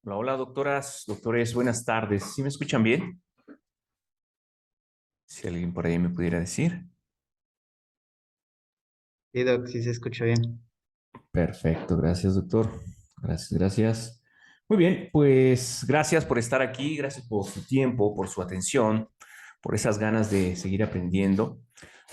Hola, hola, doctoras, doctores, buenas tardes. ¿Sí me escuchan bien? Si alguien por ahí me pudiera decir. Sí, Doc, sí se escucha bien. Perfecto, gracias, doctor. Gracias, gracias. Muy bien, pues gracias por estar aquí, gracias por su tiempo, por su atención, por esas ganas de seguir aprendiendo.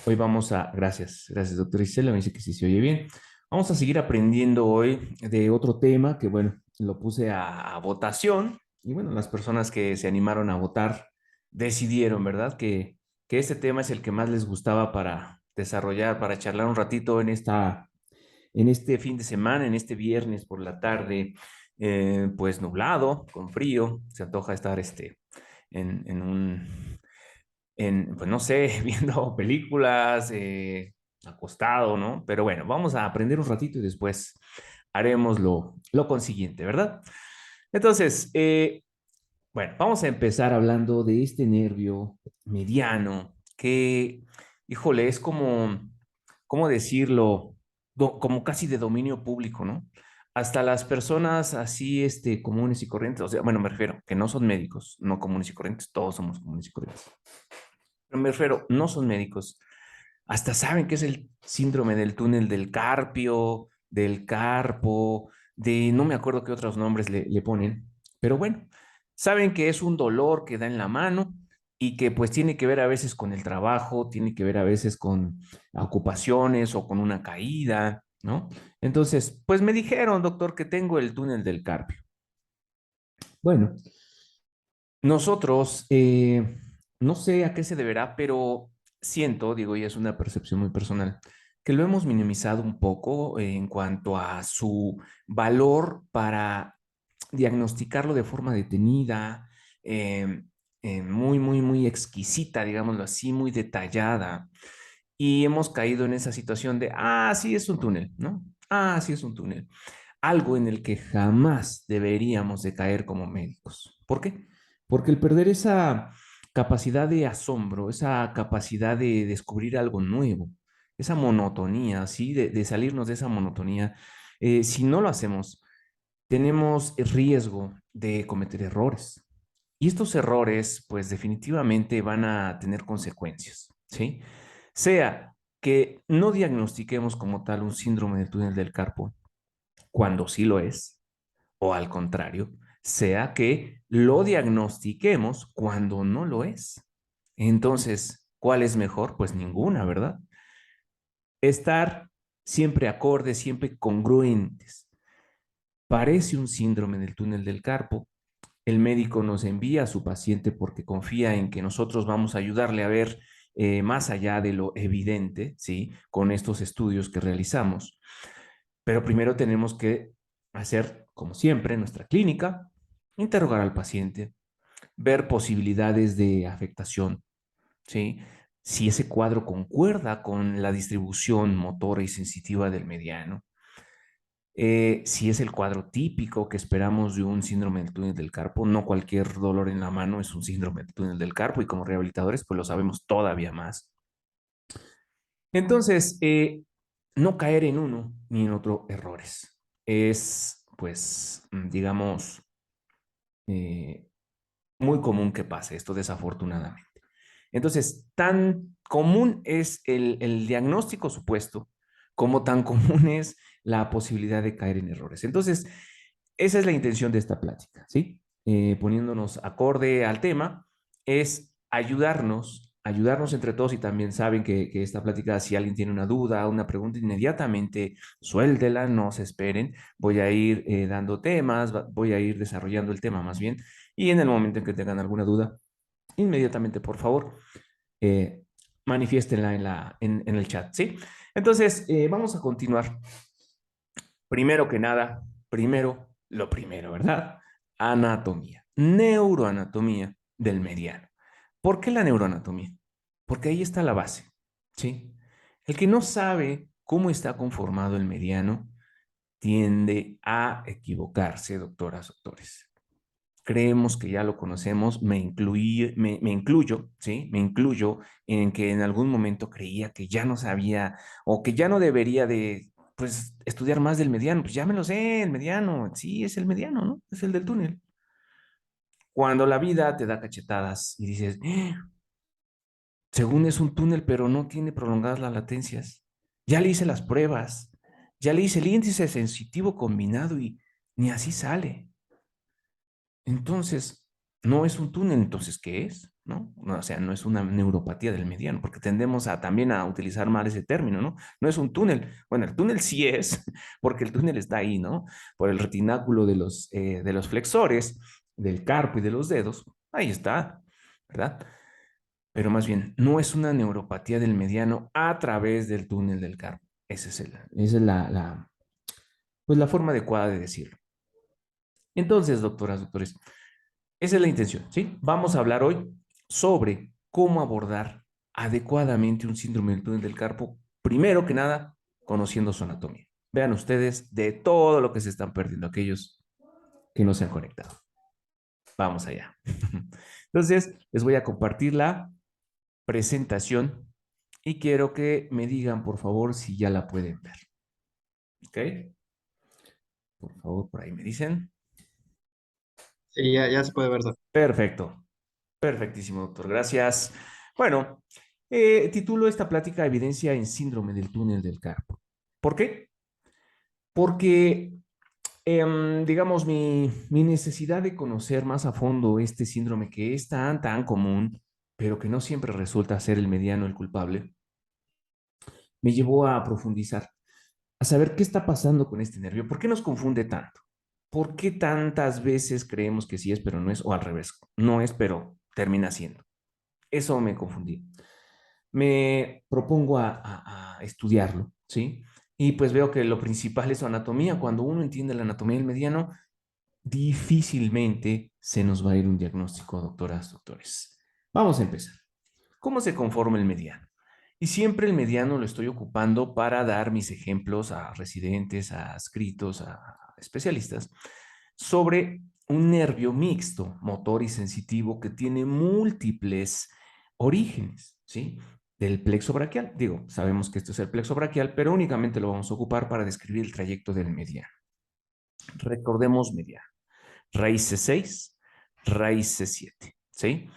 Hoy gracias, doctor Isela, me dice que sí se oye bien. Vamos a seguir aprendiendo hoy de otro tema que, bueno, lo puse a votación y, bueno, las personas que se animaron a votar decidieron, ¿verdad? Que este tema es el que más les gustaba para desarrollar, para charlar un ratito en este fin de semana, en este viernes por la tarde, pues nublado, con frío, se antoja estar en, en un, pues no sé, viendo películas, acostado, ¿no? Pero bueno, vamos a aprender un ratito y después haremos lo consiguiente, ¿verdad? Entonces, bueno, vamos a empezar hablando de este nervio mediano que, híjole, es como, ¿cómo decirlo? Como casi de dominio público, ¿no? Hasta las personas así, comunes y corrientes, o sea, bueno, me refiero que no son médicos, no comunes y corrientes, todos somos comunes y corrientes. Pero me refiero, no son médicos, hasta saben que es el síndrome del túnel del carpio, del carpo, no me acuerdo qué otros nombres le ponen, pero bueno, saben que es un dolor que da en la mano y que pues tiene que ver a veces con el trabajo, tiene que ver a veces con ocupaciones o con una caída, ¿no? Entonces, pues me dijeron, doctor, que tengo el túnel del carpio. Bueno, nosotros, no sé a qué se deberá, pero siento, digo, y es una percepción muy personal, que lo hemos minimizado un poco en cuanto a su valor para diagnosticarlo de forma detenida, eh, muy, muy, muy exquisita, digámoslo así, muy detallada. Y hemos caído en esa situación de, sí es un túnel, ¿no? Sí es un túnel. Algo en el que jamás deberíamos de caer como médicos. ¿Por qué? Porque el perder esa capacidad de asombro, esa capacidad de descubrir algo nuevo, esa monotonía, ¿sí? De salirnos de esa monotonía, si no lo hacemos, tenemos el riesgo de cometer errores. Y estos errores, pues definitivamente van a tener consecuencias, ¿sí? Sea que no diagnostiquemos como tal un síndrome del túnel del carpo, cuando sí lo es, o al contrario, sea que lo diagnostiquemos cuando no lo es. Entonces, ¿cuál es mejor? Pues ninguna, ¿verdad? Estar siempre acordes, siempre congruentes. Parece un síndrome del túnel del carpo. El médico nos envía a su paciente porque confía en que nosotros vamos a ayudarle a ver más allá de lo evidente, ¿sí? Con estos estudios que realizamos. Pero primero tenemos que hacer, como siempre, en nuestra clínica, interrogar al paciente, ver posibilidades de afectación, ¿sí? Si ese cuadro concuerda con la distribución motora y sensitiva del mediano, si es el cuadro típico que esperamos de un síndrome del túnel del carpo, no cualquier dolor en la mano es un síndrome del túnel del carpo y como rehabilitadores pues lo sabemos todavía más. Entonces, no caer en uno ni en otro errores. Es, pues, digamos, eh, muy común que pase esto, desafortunadamente. Entonces, tan común es el diagnóstico supuesto como tan común es la posibilidad de caer en errores. Entonces, esa es la intención de esta plática, ¿sí? Poniéndonos acorde al tema, es ayudarnos entre todos y también saben que esta plática, si alguien tiene una duda, una pregunta, inmediatamente suéltela, no se esperen, voy a ir dando temas, voy a ir desarrollando el tema más bien, y en el momento en que tengan alguna duda, inmediatamente, por favor, eh, manifiéstenla en el chat, ¿sí? Entonces, vamos a continuar. Primero que nada, primero, lo primero, ¿verdad? Anatomía, neuroanatomía del mediano. ¿Por qué la neuroanatomía? Porque ahí está la base, ¿sí? El que no sabe cómo está conformado el mediano tiende a equivocarse, doctoras, doctores. Creemos que ya lo conocemos, me incluyo, ¿sí? Me incluyo en que en algún momento creía que ya no sabía o que ya no debería de pues, estudiar más del mediano. Pues ya me lo sé, el mediano. Sí, es el mediano, ¿no? Es el del túnel. Cuando la vida te da cachetadas y dices, según es un túnel, pero no tiene prolongadas las latencias. Ya le hice las pruebas, ya le hice el índice sensitivo combinado y ni así sale. Entonces, no es un túnel, entonces, ¿qué es? ¿No? No, o sea, no es una neuropatía del mediano, porque tendemos a también a utilizar mal ese término, ¿no? No es un túnel. Bueno, el túnel sí es, porque el túnel está ahí, ¿no? Por el retináculo de los flexores, del carpo y de los dedos, ahí está, ¿verdad? Pero más bien, no es una neuropatía del mediano a través del túnel del carpo. Esa es pues la forma adecuada de decirlo. Entonces, doctoras, doctores, esa es la intención, ¿sí? Vamos a hablar hoy sobre cómo abordar adecuadamente un síndrome del túnel del carpo, primero que nada, conociendo su anatomía. Vean ustedes de todo lo que se están perdiendo, aquellos que no se han conectado. Vamos allá. Entonces, les voy a compartir la presentación y quiero que me digan, por favor, si ya la pueden ver. ¿Ok? Por favor, por ahí me dicen. Sí, ya se puede ver, Doc. Perfecto. Perfectísimo, doctor. Gracias. Bueno, titulo esta plática Evidencia en síndrome del túnel del carpo. ¿Por qué? Porque, digamos, mi necesidad de conocer más a fondo este síndrome que es tan común, pero que no siempre resulta ser el mediano el culpable, me llevó a profundizar, a saber qué está pasando con este nervio, por qué nos confunde tanto, por qué tantas veces creemos que sí es, pero no es, o al revés, no es, pero termina siendo. Eso me confundí. Me propongo a estudiarlo, ¿sí? Y pues veo que lo principal es su anatomía. Cuando uno entiende la anatomía del mediano, difícilmente se nos va a ir un diagnóstico, doctoras, doctores. Vamos a empezar. ¿Cómo se conforma el mediano? Y siempre el mediano lo estoy ocupando para dar mis ejemplos a residentes, a adscritos, a especialistas, sobre un nervio mixto, motor y sensitivo, que tiene múltiples orígenes, ¿sí? Del plexo braquial. Digo, sabemos que esto es el plexo braquial, pero únicamente lo vamos a ocupar para describir el trayecto del mediano. Recordemos mediano. Raíz C6, raíz C7, ¿sí?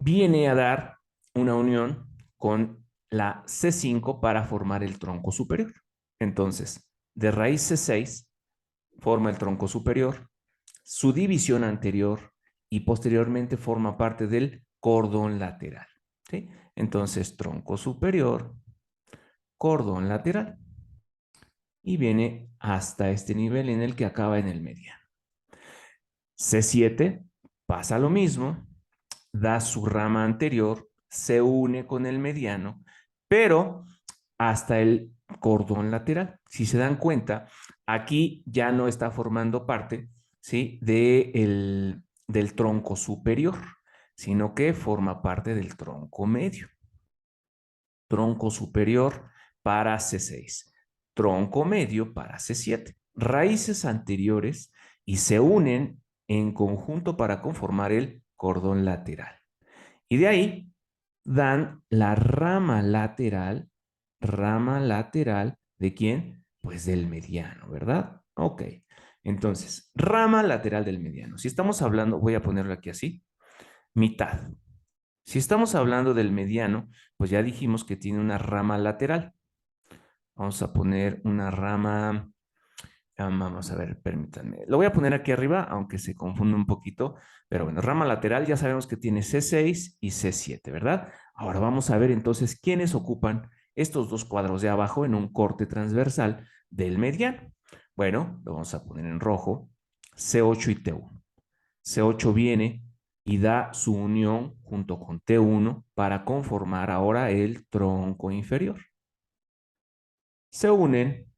Viene a dar una unión con la C5 para formar el tronco superior. Entonces, de raíz C6 forma el tronco superior, su división anterior y posteriormente forma parte del cordón lateral. ¿Sí? Entonces, tronco superior, cordón lateral y viene hasta este nivel en el que acaba en el mediano. C7 pasa lo mismo, da su rama anterior, se une con el mediano, pero hasta el cordón lateral. Si se dan cuenta, aquí ya no está formando parte, ¿sí? Del tronco superior, sino que forma parte del tronco medio. Tronco superior para C6, tronco medio para C7. Raíces anteriores y se unen en conjunto para conformar el cordón lateral. Y de ahí dan la rama lateral ¿de quién? Pues del mediano, ¿verdad? Ok. Entonces, rama lateral del mediano. Si estamos hablando, voy a ponerlo aquí así, mitad. Si estamos hablando del mediano, pues ya dijimos que tiene una rama lateral. Vamos a poner una rama, vamos a ver, permítanme. Lo voy a poner aquí arriba, aunque se confunde un poquito, pero bueno, rama lateral ya sabemos que tiene C6 y C7, ¿verdad? Ahora vamos a ver entonces quiénes ocupan estos dos cuadros de abajo en un corte transversal del mediano. Bueno, lo vamos a poner en rojo, C8 y T1. C8 viene y da su unión junto con T1 para conformar ahora el tronco inferior. Se unen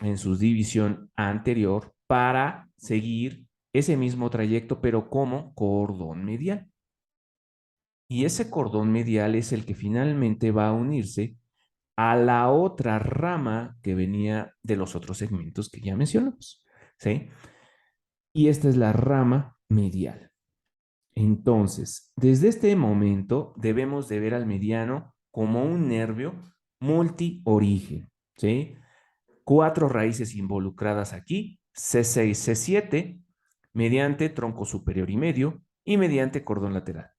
en su división anterior para seguir ese mismo trayecto, pero como cordón medial. Y ese cordón medial es el que finalmente va a unirse a la otra rama que venía de los otros segmentos que ya mencionamos. ¿Sí? Y esta es la rama medial. Entonces, desde este momento debemos de ver al mediano como un nervio multiorigen. ¿sí? 4 raíces involucradas aquí, C6, C7, mediante tronco superior y medio y mediante cordón lateral,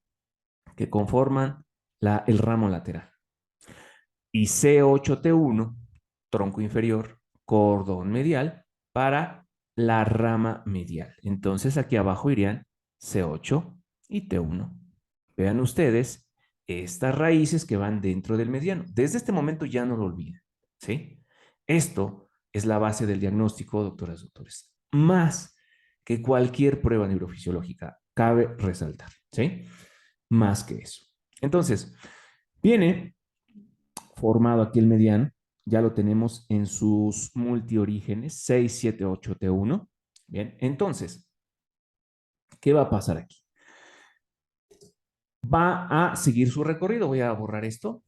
que conforman el ramo lateral. Y C8T1, tronco inferior, cordón medial, para la rama medial. Entonces aquí abajo irían C8 y T1. Vean ustedes estas raíces que van dentro del mediano. Desde este momento ya no lo olviden, ¿sí? Esto es la base del diagnóstico, doctoras, doctores. Más que cualquier prueba neurofisiológica, cabe resaltar, ¿sí? Más que eso. Entonces, viene formado aquí el mediano, ya lo tenemos en sus multiorígenes, 6, 7, 8, T1. Bien, entonces, ¿qué va a pasar aquí? Va a seguir su recorrido, voy a borrar esto.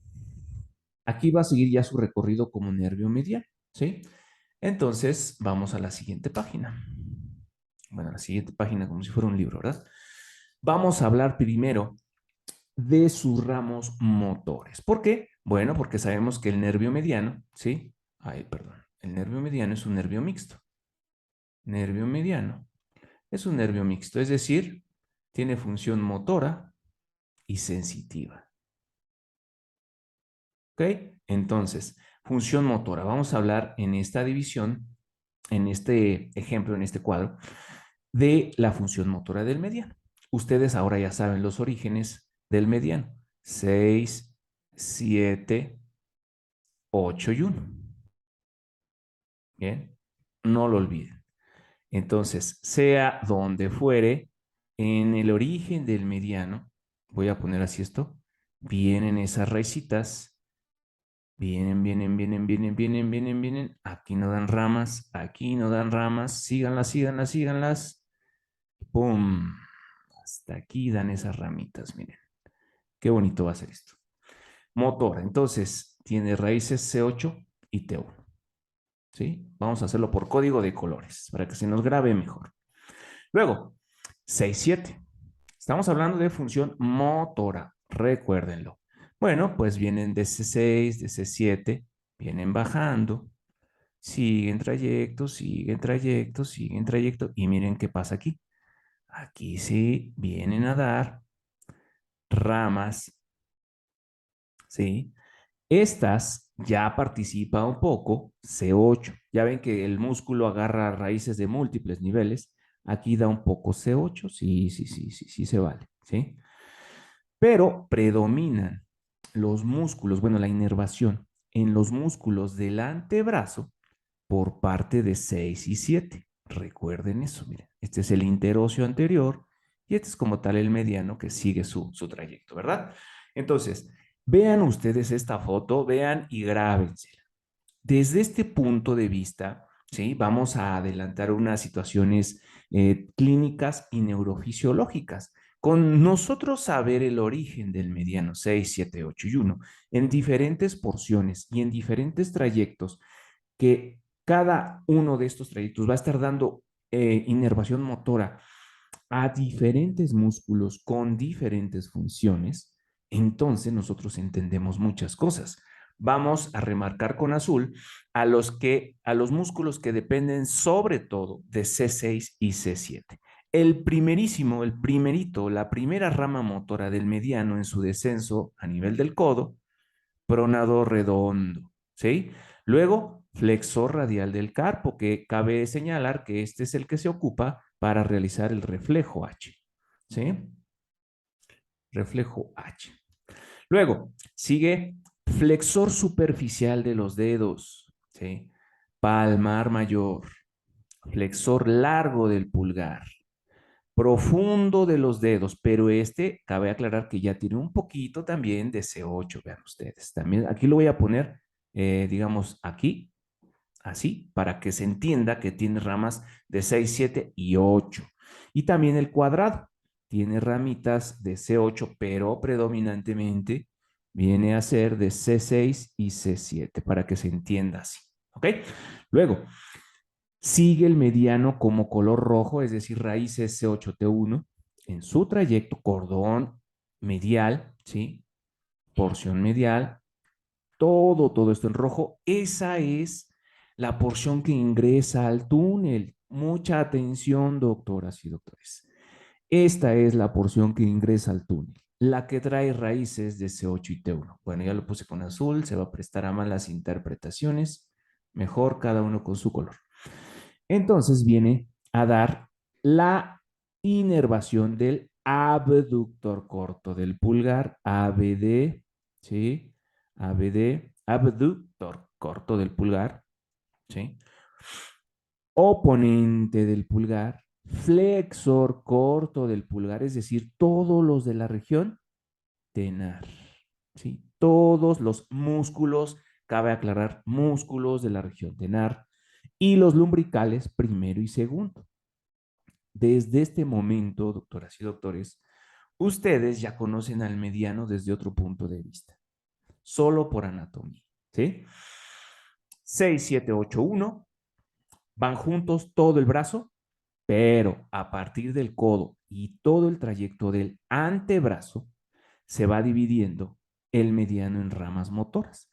Aquí va a seguir ya su recorrido como nervio mediano, ¿sí? Entonces, vamos a la siguiente página. Bueno, la siguiente página como si fuera un libro, ¿verdad? Vamos a hablar primero de sus ramos motores. ¿Por qué? Bueno, porque sabemos que el nervio mediano, ¿sí? Ay, perdón. El nervio mediano es un nervio mixto. Nervio mediano es un nervio mixto, es decir, tiene función motora y sensitiva. ¿Ok? Entonces, función motora. Vamos a hablar en esta división, en este ejemplo, en este cuadro, de la función motora del mediano. Ustedes ahora ya saben los orígenes del mediano. 6, 7, 8 y 1. Bien, no lo olviden. Entonces, sea donde fuere, en el origen del mediano, voy a poner así esto, vienen esas raicitas, vienen, aquí no dan ramas, aquí no dan ramas, síganlas, síganlas, síganlas, ¡pum! Hasta aquí dan esas ramitas, miren, qué bonito va a ser esto. Motor, entonces, tiene raíces C8 y T1. ¿Sí? Vamos a hacerlo por código de colores para que se nos grabe mejor. Luego, 6, 7. Estamos hablando de función motora, recuérdenlo. Bueno, pues vienen de C6, de C7, vienen bajando, siguen trayecto, siguen trayecto, siguen trayecto, y miren qué pasa aquí. Aquí sí vienen a dar ramas, ¿sí? Estas ya participa un poco C8. Ya ven que el músculo agarra raíces de múltiples niveles. Aquí da un poco C8. Sí, sí, sí, sí, sí se vale. ¿Sí? Pero predominan los músculos, bueno, la inervación en los músculos del antebrazo por parte de 6 y 7. Recuerden eso, miren. Este es el interóseo anterior y este es como tal el mediano que sigue su trayecto, ¿verdad? Entonces, vean ustedes esta foto, vean y grábensela. Desde este punto de vista, ¿sí? Vamos a adelantar unas situaciones clínicas y neurofisiológicas. Con nosotros saber el origen del mediano 6, 7, 8 y 1 en diferentes porciones y en diferentes trayectos, que cada uno de estos trayectos va a estar dando inervación motora a diferentes músculos con diferentes funciones, entonces nosotros entendemos muchas cosas. Vamos a remarcar con azul a los músculos que dependen sobre todo de C6 y C7. El primerísimo, el primerito, la primera rama motora del mediano en su descenso a nivel del codo, pronado redondo, ¿sí? Luego, flexor radial del carpo, que cabe señalar que este es el que se ocupa para realizar el reflejo H, ¿sí? Reflejo H. Luego, sigue flexor superficial de los dedos, ¿sí? Palmar mayor, flexor largo del pulgar, profundo de los dedos, pero este cabe aclarar que ya tiene un poquito también de C8, vean ustedes. También aquí lo voy a poner, digamos, aquí, así, para que se entienda que tiene ramas de 6, 7 y 8. Y también el cuadrado tiene ramitas de C8, pero predominantemente viene a ser de C6 y C7, para que se entienda así. ¿Ok? Luego, sigue el mediano como color rojo, es decir, raíces C8T1, en su trayecto, cordón medial, ¿sí? Porción medial, todo esto en rojo, esa es la porción que ingresa al túnel. Mucha atención, doctoras y doctores. Esta es la porción que ingresa al túnel, la que trae raíces de C8 y T1. Bueno, ya lo puse con azul, se va a prestar a malas interpretaciones. Mejor cada uno con su color. Entonces viene a dar la inervación del abductor corto del pulgar, ABD, ¿sí? ABD, abductor corto del pulgar, ¿sí? Oponente del pulgar, flexor corto del pulgar, es decir, todos los de la región tenar, ¿sí? Todos los músculos, cabe aclarar, músculos de la región tenar y los lumbricales primero y segundo. Desde este momento, doctoras y doctores, ustedes ya conocen al mediano desde otro punto de vista, solo por anatomía, ¿sí? 6, 7, 8, 1, van juntos todo el brazo, pero a partir del codo y todo el trayecto del antebrazo se va dividiendo el mediano en ramas motoras.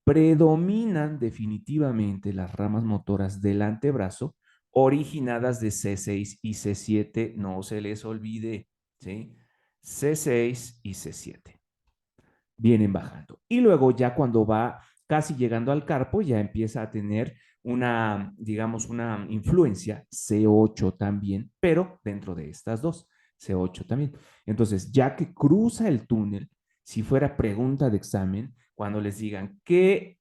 Predominan definitivamente las ramas motoras del antebrazo originadas de C6 y C7, no se les olvide, ¿sí? C6 y C7 vienen bajando. Y luego ya cuando va casi llegando al carpo, ya empieza a tener una, digamos, una influencia C8 también, pero dentro de estas dos, C8 también. Entonces, ya que cruza el túnel, si fuera pregunta de examen, cuando les digan qué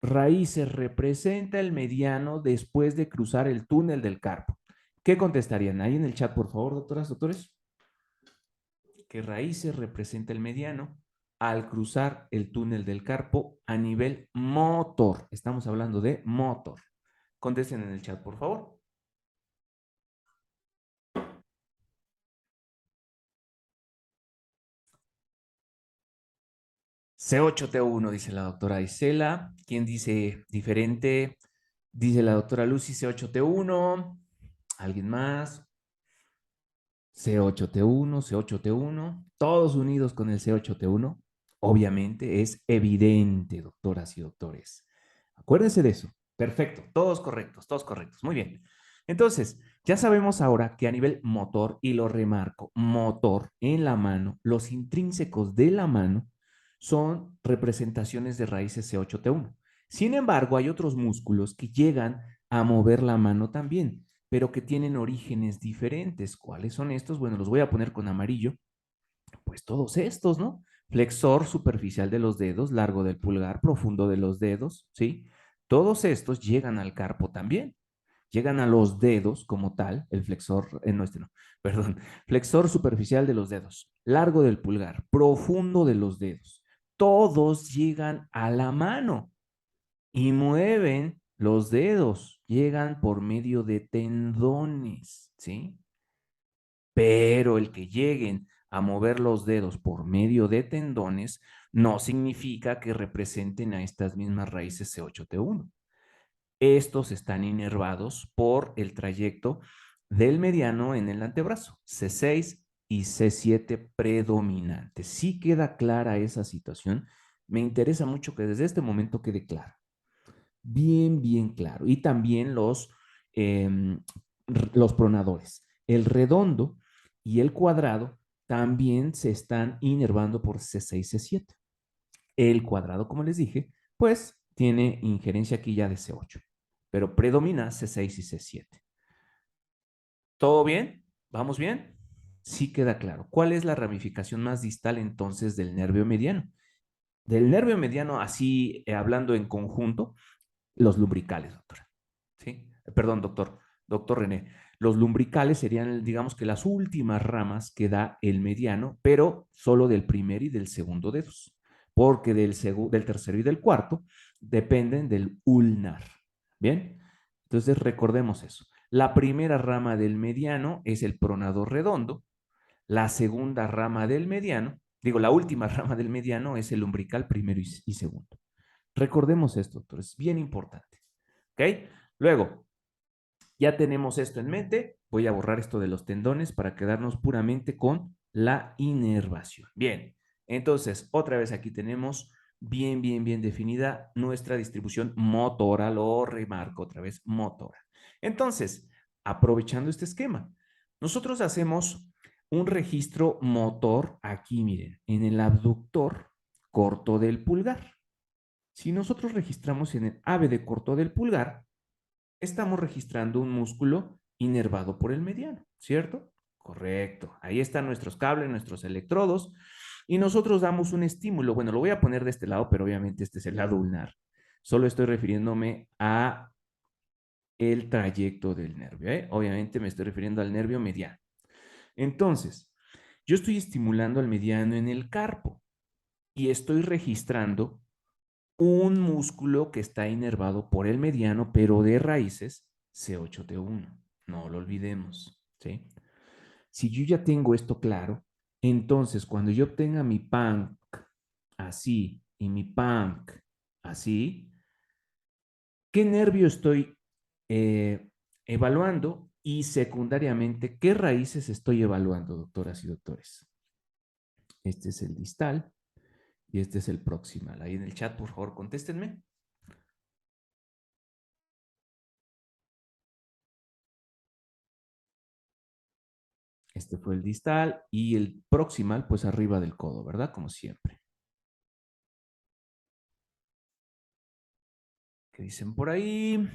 raíces representa el mediano después de cruzar el túnel del carpo, ¿qué contestarían? Ahí en el chat, por favor, doctoras, doctores. ¿Qué raíces representa el mediano al cruzar el túnel del carpo a nivel motor? Estamos hablando de motor. Contesten en el chat, por favor. C8T1, dice la doctora Isela. ¿Quién dice diferente? Dice la doctora Lucy C8T1. ¿Alguien más? C8T1, C8T1, todos unidos con el C8T1. Obviamente es evidente, doctoras y doctores. Acuérdense de eso. Perfecto, todos correctos, todos correctos. Muy bien. Entonces, ya sabemos ahora que a nivel motor, y lo remarco, motor en la mano, los intrínsecos de la mano son representaciones de raíces C8T1. Sin embargo, hay otros músculos que llegan a mover la mano también, pero que tienen orígenes diferentes. ¿Cuáles son estos? Bueno, los voy a poner con amarillo. Pues todos estos, ¿no? Flexor superficial de los dedos, largo del pulgar, profundo de los dedos, ¿sí? Todos estos llegan al carpo también. Llegan a los dedos como tal, el flexor, no, no, perdón, flexor superficial de los dedos, largo del pulgar, profundo de los dedos. Todos llegan a la mano y mueven los dedos, llegan por medio de tendones, ¿sí? Pero el que lleguen a mover los dedos por medio de tendones no significa que representen a estas mismas raíces C8T1. Estos están inervados por el trayecto del mediano en el antebrazo, C6 y C7 predominantes. Si queda clara esa situación, me interesa mucho que desde este momento quede clara. Bien, bien claro. Y también los pronadores. El redondo y el cuadrado también se están inervando por C6, C7. El cuadrado, como les dije, pues tiene injerencia aquí ya de C8, pero predomina C6 y C7. ¿Todo bien? ¿Vamos bien? Sí queda claro. ¿Cuál es la ramificación más distal entonces del nervio mediano? Del nervio mediano, así hablando en conjunto, los lumbricales, doctora. ¿Sí? Perdón, doctor René. Los lumbricales serían, digamos que las últimas ramas que da el mediano, pero solo del primer y del segundo dedos, porque del tercero y del cuarto dependen del ulnar. ¿Bien? Entonces recordemos eso. La primera rama del mediano es el pronador redondo, la segunda rama del mediano, digo, la última rama del mediano es el umbrical primero y segundo. Recordemos esto, doctor, es bien importante. ¿Ok? Luego, ya tenemos esto en mente. Voy a borrar esto de los tendones para quedarnos puramente con la inervación. Bien, entonces, otra vez aquí tenemos bien, bien, bien definida nuestra distribución motora, lo remarco otra vez, motora. Entonces, aprovechando este esquema, nosotros hacemos un registro motor aquí, miren, en el abductor corto del pulgar. Si nosotros registramos en el ABD corto del pulgar, estamos registrando un músculo inervado por el mediano, ¿cierto? Correcto. Ahí están nuestros cables, nuestros electrodos, y nosotros damos un estímulo. Bueno, lo voy a poner de este lado, pero obviamente este es el lado ulnar. Solo estoy refiriéndome a el trayecto del nervio, ¿eh? Obviamente me estoy refiriendo al nervio mediano. Entonces, yo estoy estimulando al mediano en el carpo y estoy registrando un músculo que está inervado por el mediano, pero de raíces C8T1. No lo olvidemos, ¿sí? Si yo ya tengo esto claro, entonces cuando yo obtenga mi PANC así y mi PANC así, ¿qué nervio estoy evaluando? Y secundariamente, ¿qué raíces estoy evaluando, doctoras y doctores? Este es el distal y este es el proximal. Ahí en el chat, por favor, contéstenme. Este fue el distal y el proximal, pues arriba del codo, ¿verdad? Como siempre. ¿Qué dicen por ahí?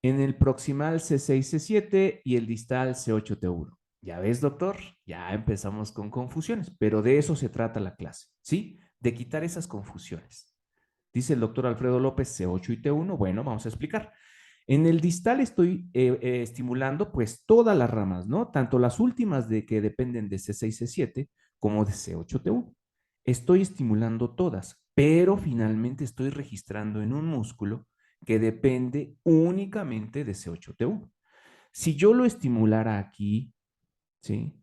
En el proximal C6, C7 y el distal C8, T1. Ya ves, doctor, ya empezamos con confusiones, pero de eso se trata la clase, ¿sí? De quitar esas confusiones. Dice el doctor Alfredo López, C8 y T1. Bueno, vamos a explicar. En el distal estoy estimulando pues todas las ramas, ¿no? Tanto las últimas de que dependen de C6, C7 como de C8, T1. Estoy estimulando todas, pero finalmente estoy registrando en un músculo que depende únicamente de C8T1. Si yo lo estimulara aquí, ¿sí?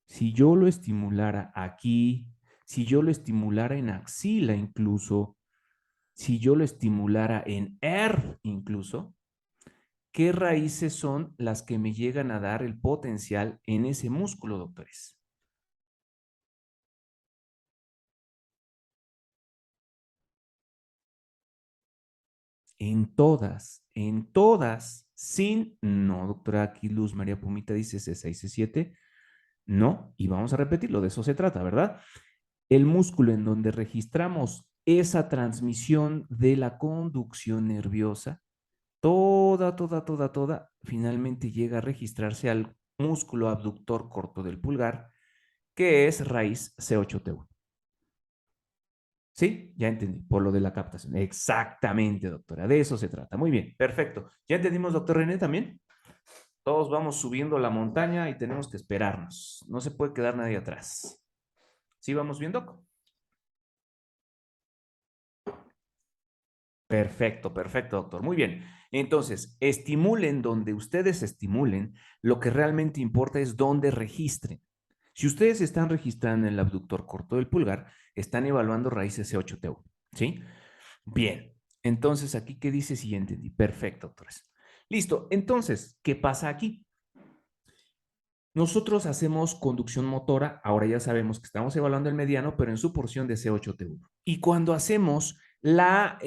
Si yo lo estimulara aquí, si yo lo estimulara en axila incluso, si yo lo estimulara en ERF incluso, ¿qué raíces son las que me llegan a dar el potencial en ese músculo, doctores? En todas, sin, no, doctora, aquí Luz María Pumita dice C6, C7, no, y vamos a repetirlo, de eso se trata, ¿verdad? El músculo en donde registramos esa transmisión de la conducción nerviosa, toda, finalmente llega a registrarse al músculo abductor corto del pulgar, que es raíz C8T1. ¿Sí? Ya entendí, por lo de la captación. Exactamente, doctora, de eso se trata. Muy bien, perfecto. ¿Ya entendimos, doctor René, también? Todos vamos subiendo la montaña y tenemos que esperarnos. No se puede quedar nadie atrás. ¿Sí vamos viendo? Perfecto, perfecto, doctor. Muy bien. Entonces, estimulen donde ustedes estimulen. Lo que realmente importa es dónde registren. Si ustedes están registrando en el abductor corto del pulgar, están evaluando raíces C8T1. ¿Sí? Bien. Entonces, aquí, ¿qué dice? Sí, ya entendí. Perfecto, doctores. Listo. Entonces, ¿qué pasa aquí? Nosotros hacemos conducción motora, ahora ya sabemos que estamos evaluando el mediano, pero en su porción de C8T1. Y cuando hacemos la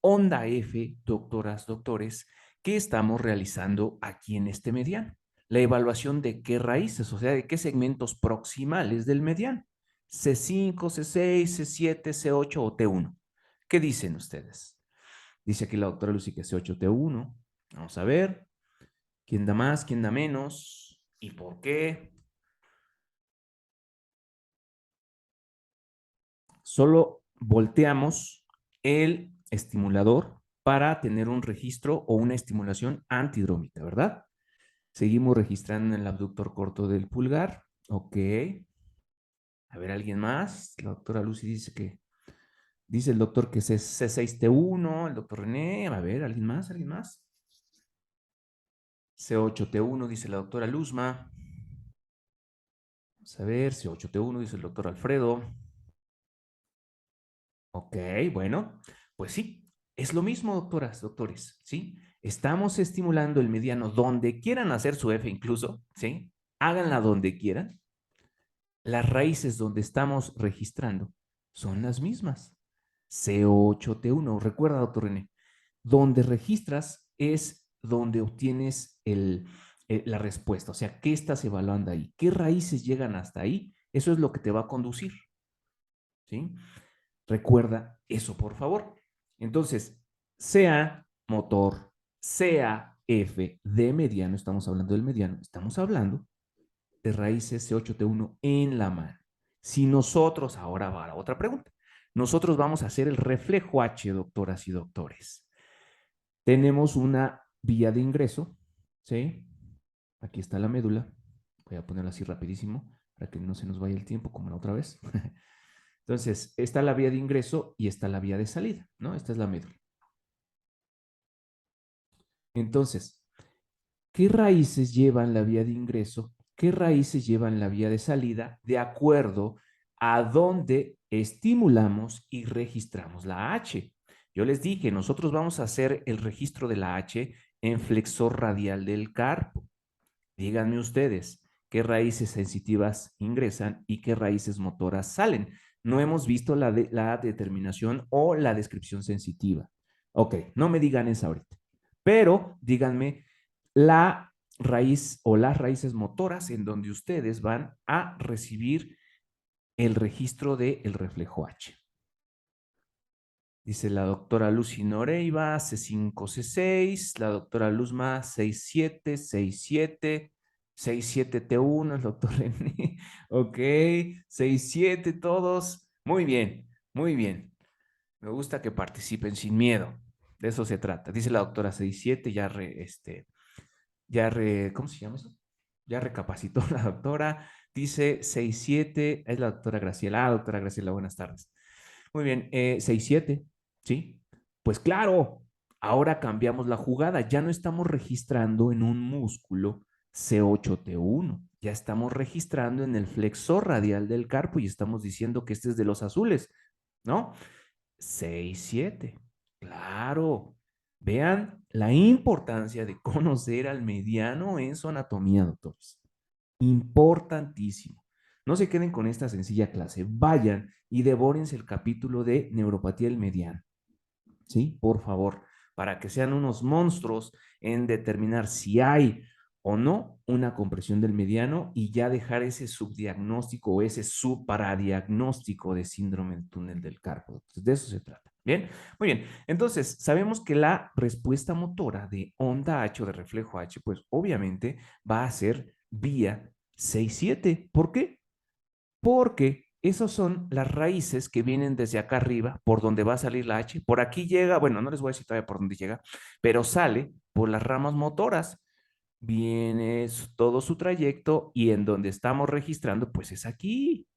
onda F, doctoras, doctores, ¿qué estamos realizando aquí en este mediano? La evaluación de qué raíces, o sea, de qué segmentos proximales del mediano. C5, C6, C7, C8 o T1. ¿Qué dicen ustedes? Dice aquí la doctora Lucy que C8, T1. Vamos a ver. ¿Quién da más? ¿Quién da menos? ¿Y por qué? Solo volteamos el estimulador para tener un registro o una estimulación antidrómica, ¿verdad? Seguimos registrando en el abductor corto del pulgar. Ok. A ver, ¿alguien más? La doctora Lucy dice que, dice el doctor que es C6T1, el doctor René. A ver, ¿alguien más? ¿Alguien más? C8T1, dice la doctora Luzma. Vamos a ver, C8T1, dice el doctor Alfredo. Ok, bueno, pues sí, es lo mismo, doctoras, doctores, ¿sí? Estamos estimulando el mediano donde quieran hacer su F incluso, ¿sí? Háganla donde quieran. Las raíces donde estamos registrando son las mismas. C8T1. Recuerda, doctor René, donde registras es donde obtienes la respuesta. O sea, ¿qué estás evaluando ahí? ¿Qué raíces llegan hasta ahí? Eso es lo que te va a conducir. ¿Sí? Recuerda eso, por favor. Entonces, sea motor, sea F de mediano, estamos hablando del mediano, estamos hablando de raíces C8T1 en la mano. Si nosotros, ahora va la otra pregunta, nosotros vamos a hacer el reflejo H, doctoras y doctores. Tenemos una vía de ingreso, ¿sí? Aquí está la médula. Voy a ponerla así rapidísimo para que no se nos vaya el tiempo como la otra vez. Entonces, está la vía de ingreso y está la vía de salida, ¿no? Esta es la médula. Entonces, ¿qué raíces llevan la vía de ingreso? ¿Qué raíces llevan la vía de salida? De acuerdo a dónde estimulamos y registramos la H. Yo les dije, nosotros vamos a hacer el registro de la H en flexor radial del carpo. Díganme ustedes, ¿qué raíces sensitivas ingresan y qué raíces motoras salen? No hemos visto la determinación o la descripción sensitiva. Ok, no me digan esa ahorita, pero díganme la raíz o las raíces motoras en donde ustedes van a recibir el registro del reflejo H. Dice la doctora Lucy Noreiva, C5, C6, la doctora Luzma, 67, 67, 67T1, el doctor René, ok, 67 todos, muy bien, muy bien. Me gusta que participen sin miedo, de eso se trata. Dice la doctora 67, ¿cómo se llama eso? Ya recapacitó la doctora, dice 67, es la doctora Graciela. Ah, doctora Graciela, buenas tardes. Muy bien, 6-7, ¿sí? Pues claro, ahora cambiamos la jugada, ya no estamos registrando en un músculo C8T1, ya estamos registrando en el flexor radial del carpo y estamos diciendo que este es de los azules, ¿no? 6-7, claro. Vean la importancia de conocer al mediano en su anatomía, doctores. Importantísimo. No se queden con esta sencilla clase. Vayan y devórense el capítulo de neuropatía del mediano. ¿Sí? Por favor, para que sean unos monstruos en determinar si hay o no una compresión del mediano y ya dejar ese subdiagnóstico o ese subparadiagnóstico de síndrome del túnel del carpo. Entonces, de eso se trata. Bien, muy bien. Entonces, sabemos que la respuesta motora de onda H o de reflejo H, pues obviamente va a ser vía 6-7. ¿Por qué? Porque esas son las raíces que vienen desde acá arriba, por donde va a salir la H. Por aquí llega, bueno, no les voy a decir todavía por dónde llega, pero sale por las ramas motoras. Viene todo su trayecto y en donde estamos registrando, pues es aquí,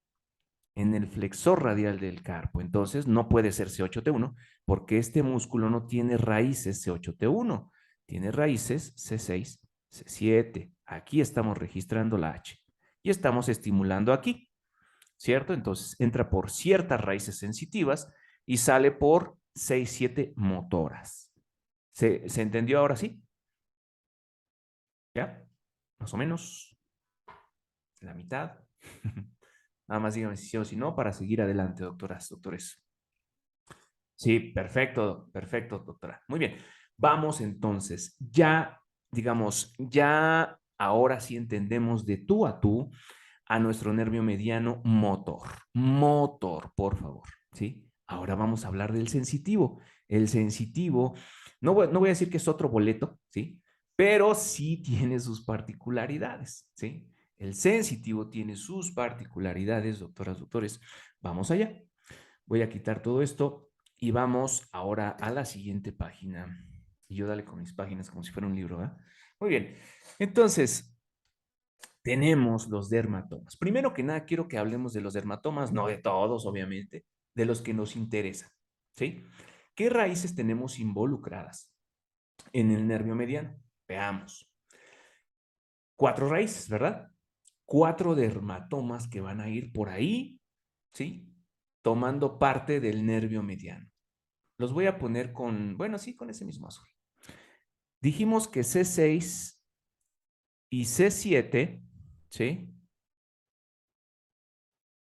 en el flexor radial del carpo. Entonces, no puede ser C8T1 porque este músculo no tiene raíces C8T1, tiene raíces C6, C7. Aquí estamos registrando la H y estamos estimulando aquí. ¿Cierto? Entonces entra por ciertas raíces sensitivas y sale por 6-7 motoras. ¿Se entendió ahora sí? ¿Ya? Más o menos la mitad. Nada más díganme si sí o si no para seguir adelante, doctoras, doctores. Sí, perfecto, perfecto, doctora. Muy bien. Vamos entonces, ya, digamos, ya ahora sí entendemos de tú a nuestro nervio mediano motor. Motor, por favor, ¿sí? Ahora vamos a hablar del sensitivo. El sensitivo, no voy a decir que es otro boleto, ¿sí? Pero sí tiene sus particularidades, ¿sí? El sensitivo tiene sus particularidades, doctoras, doctores. Vamos allá. Voy a quitar todo esto y vamos ahora a la siguiente página. Y yo dale con mis páginas como si fuera un libro, ¿verdad? Muy bien. Entonces, tenemos los dermatomas. Primero que nada, quiero que hablemos de los dermatomas, no de todos, obviamente, de los que nos interesan, ¿sí? ¿Qué raíces tenemos involucradas en el nervio mediano? Veamos. 4 raíces, ¿verdad? 4 dermatomas que van a ir por ahí, ¿sí? Tomando parte del nervio mediano. Los voy a poner con, bueno, sí, con ese mismo azul. Dijimos que C6 y C7, ¿sí?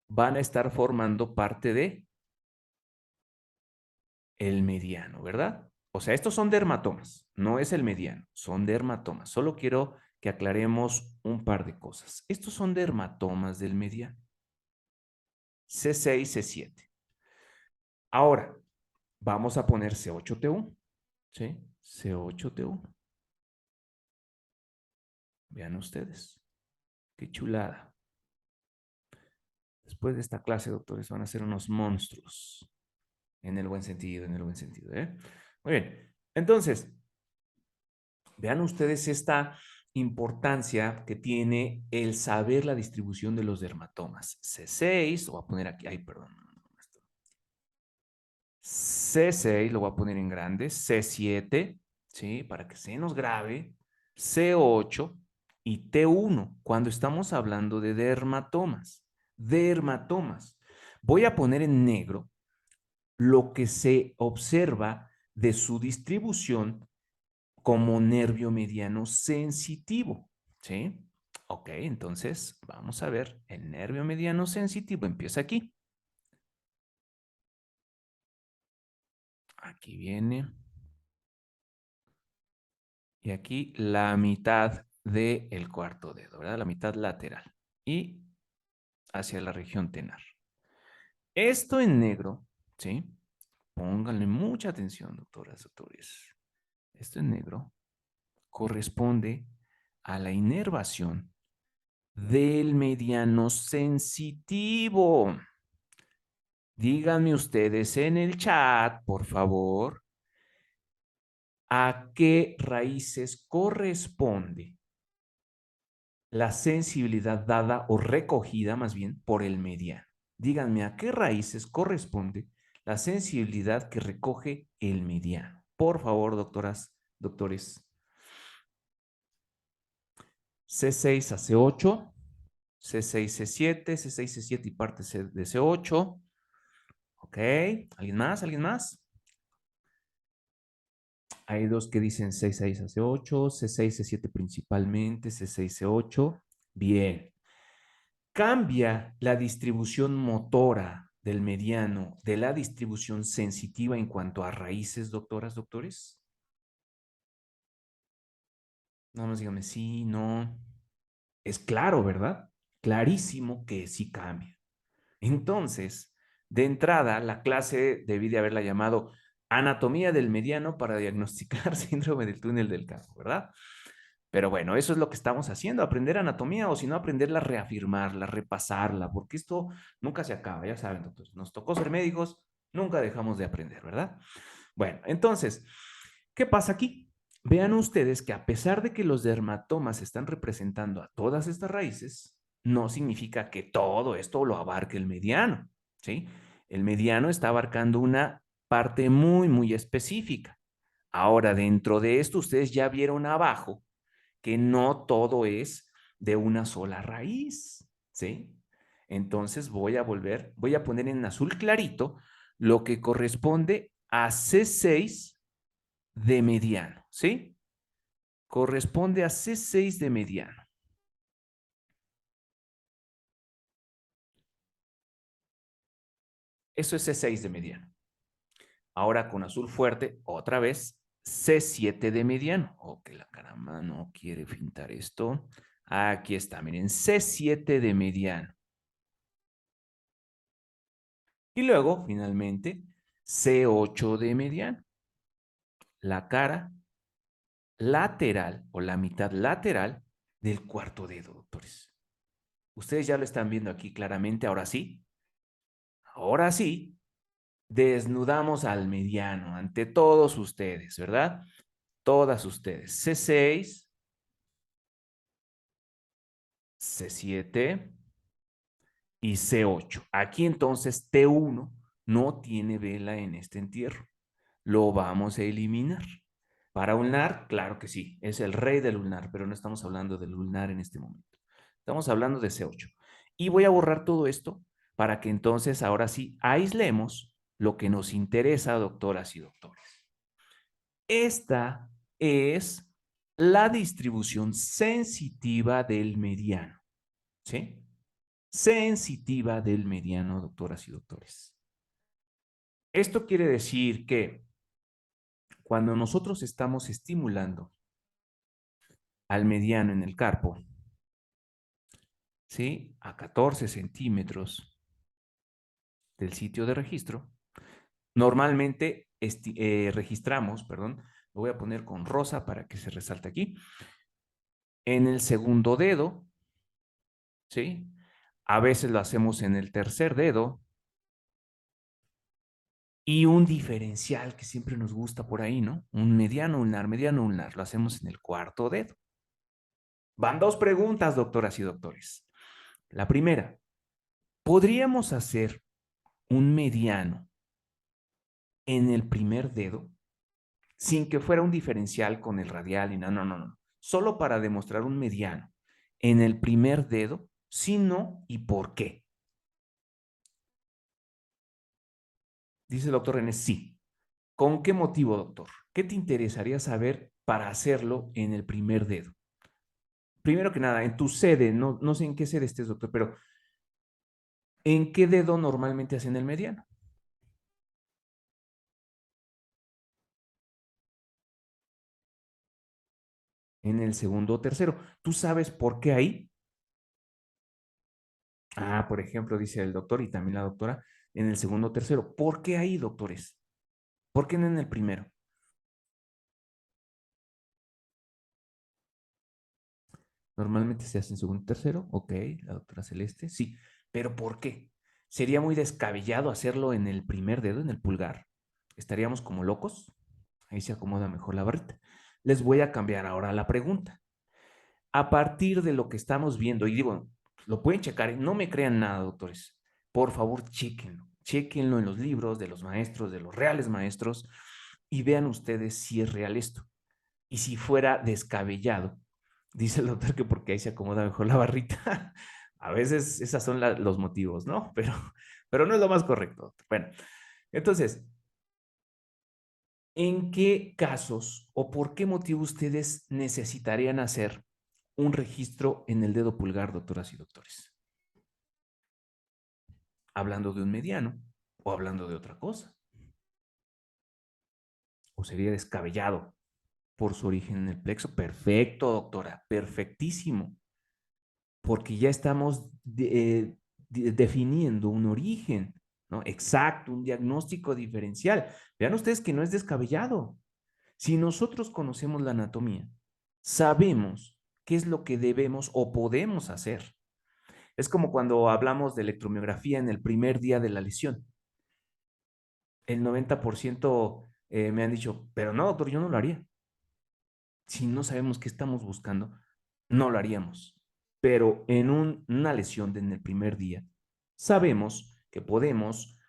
Van a estar formando parte de el mediano, ¿verdad? O sea, estos son dermatomas, no es el mediano, son dermatomas. Solo quiero que aclaremos un par de cosas. Estos son dermatomas del mediano. C6, C7. Ahora, vamos a poner C8T1, ¿sí? C8T1. Vean ustedes, qué chulada. Después de esta clase, doctores, van a ser unos monstruos. En el buen sentido, en el buen sentido, ¿eh? Muy bien. Entonces, vean ustedes esta importancia que tiene el saber la distribución de los dermatomas. C6, lo voy a poner aquí, ay, perdón. C6, lo voy a poner en grande. C7, ¿sí? Para que se nos grabe. C8 y T1, cuando estamos hablando de dermatomas. Dermatomas. Voy a poner en negro lo que se observa de su distribución como nervio mediano sensitivo, ¿sí? Ok, entonces vamos a ver, el nervio mediano sensitivo empieza aquí. Aquí viene. Y aquí la mitad del cuarto dedo, ¿verdad? La mitad lateral. Y hacia la región tenar. Esto en negro, ¿sí? Pónganle mucha atención, doctoras, doctores. Esto en negro corresponde a la inervación del mediano sensitivo. Díganme ustedes en el chat, por favor, a qué raíces corresponde la sensibilidad dada o recogida más bien por el mediano. Díganme a qué raíces corresponde la sensibilidad que recoge el mediano. Por favor, doctoras, doctores. C6 a C8, C6, C7, C6, C7 y parte de C8. Ok, ¿alguien más? ¿Alguien más? Hay dos que dicen C6 a C8, C6, C7 principalmente, C6, C8. Bien. Cambia la distribución motora del mediano de la distribución sensitiva en cuanto a raíces, doctoras, doctores. Nada más dígame sí, no. Es claro, ¿verdad? Clarísimo que sí cambia. Entonces, de entrada, la clase debí de haberla llamado Anatomía del mediano para diagnosticar síndrome del túnel del carpo, ¿verdad? Pero bueno, eso es lo que estamos haciendo, aprender anatomía o si no aprenderla, reafirmarla, repasarla, porque esto nunca se acaba, ya saben, doctores, nos tocó ser médicos, nunca dejamos de aprender, ¿verdad? Bueno, entonces, ¿qué pasa aquí? Vean ustedes que a pesar de que los dermatomas están representando a todas estas raíces, no significa que todo esto lo abarque el mediano, ¿sí? El mediano está abarcando una parte muy, muy específica. Ahora, dentro de esto, ustedes ya vieron abajo que no todo es de una sola raíz, ¿sí? Entonces voy a poner en azul clarito lo que corresponde a C6 de mediano, ¿sí? Corresponde a C6 de mediano. Eso es C6 de mediano. Ahora con azul fuerte, otra vez, C7 de mediano. Oh, que la caramba no quiere pintar esto. Aquí está, miren, C7 de mediano. Y luego, finalmente, C8 de mediano. La cara lateral o la mitad lateral del cuarto dedo, doctores. Ustedes ya lo están viendo aquí claramente. Ahora sí, desnudamos al mediano ante todos ustedes, ¿verdad? Todas ustedes. C6, C7 y C8. Aquí entonces T1 no tiene vela en este entierro. Lo vamos a eliminar. Para ulnar, claro que sí, es el rey del ulnar, pero no estamos hablando del ulnar en este momento. Estamos hablando de C8. Y voy a borrar todo esto para que entonces ahora sí aislemos lo que nos interesa, doctoras y doctores. Esta es la distribución sensitiva del mediano. ¿Sí? Sensitiva del mediano, doctoras y doctores. Esto quiere decir que cuando nosotros estamos estimulando al mediano en el carpo, ¿sí? A 14 centímetros del sitio de registro, normalmente registramos, perdón, lo voy a poner con rosa para que se resalte aquí, en el segundo dedo, ¿sí? A veces lo hacemos en el tercer dedo y un diferencial que siempre nos gusta por ahí, ¿no? Un mediano ulnar, lo hacemos en el cuarto dedo. Van dos preguntas, doctoras y doctores. La primera, ¿podríamos hacer un mediano en el primer dedo sin que fuera un diferencial con el radial y no, no, no, no? Solo para demostrar un mediano en el primer dedo, si no y por qué. Dice el doctor René, sí. ¿Con qué motivo, doctor? ¿Qué te interesaría saber para hacerlo en el primer dedo? Primero que nada, en tu sede, no sé en qué sede estés, doctor, pero ¿en qué dedo normalmente hacen el mediano? En el segundo o tercero. ¿Tú sabes por qué ahí? Ah, por ejemplo, dice el doctor y también la doctora, en el segundo o tercero. ¿Por qué ahí, doctores? ¿Por qué no en el primero? Normalmente se hace en segundo o tercero. Ok, la doctora Celeste, sí. ¿Pero por qué? ¿Sería muy descabellado hacerlo en el primer dedo, en el pulgar? ¿Estaríamos como locos? Ahí se acomoda mejor la barrita. Les voy a cambiar ahora la pregunta. A partir de lo que estamos viendo, y digo, lo pueden checar, no me crean nada, doctores. Por favor, chéquenlo. Chéquenlo en los libros de los maestros, de los reales maestros, y vean ustedes si es real esto. Y si fuera descabellado, dice el doctor que porque ahí se acomoda mejor la barrita. A veces esos son los motivos, ¿no? Pero no es lo más correcto, doctor. Bueno, entonces, ¿en qué casos o por qué motivo ustedes necesitarían hacer un registro en el dedo pulgar, doctoras y doctores? Hablando de un mediano o hablando de otra cosa. O sería descabellado por su origen en el plexo. Perfecto, doctora, perfectísimo. Porque ya estamos definiendo un origen, ¿no? Exacto, un diagnóstico diferencial. Vean ustedes que no es descabellado. Si nosotros conocemos la anatomía, sabemos qué es lo que debemos o podemos hacer. Es como cuando hablamos de electromiografía en el primer día de la lesión. El 90% me han dicho, pero no, doctor, yo no lo haría. Si no sabemos qué estamos buscando, no lo haríamos. Pero en una lesión en el primer día, sabemos que podemos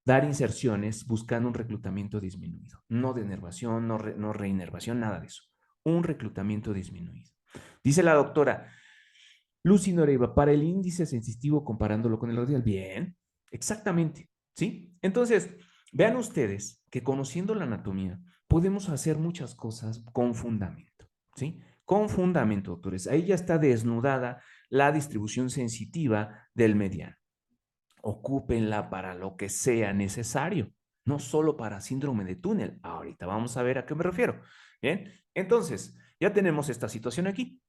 dar inserciones buscando un reclutamiento disminuido. No de inervación, no reinervación, nada de eso. Un reclutamiento disminuido. Dice la doctora, Lucy Noreiva, para el índice sensitivo comparándolo con el radial. Bien, exactamente, ¿sí? Entonces, vean ustedes que conociendo la anatomía podemos hacer muchas cosas con fundamento, ¿sí? Con fundamento, doctores. Ahí ya está desnudada la distribución sensitiva del mediano. Ocúpenla para lo que sea necesario, no solo para síndrome de túnel. Ahorita vamos a ver a qué me refiero. Bien, entonces, ya tenemos esta situación aquí.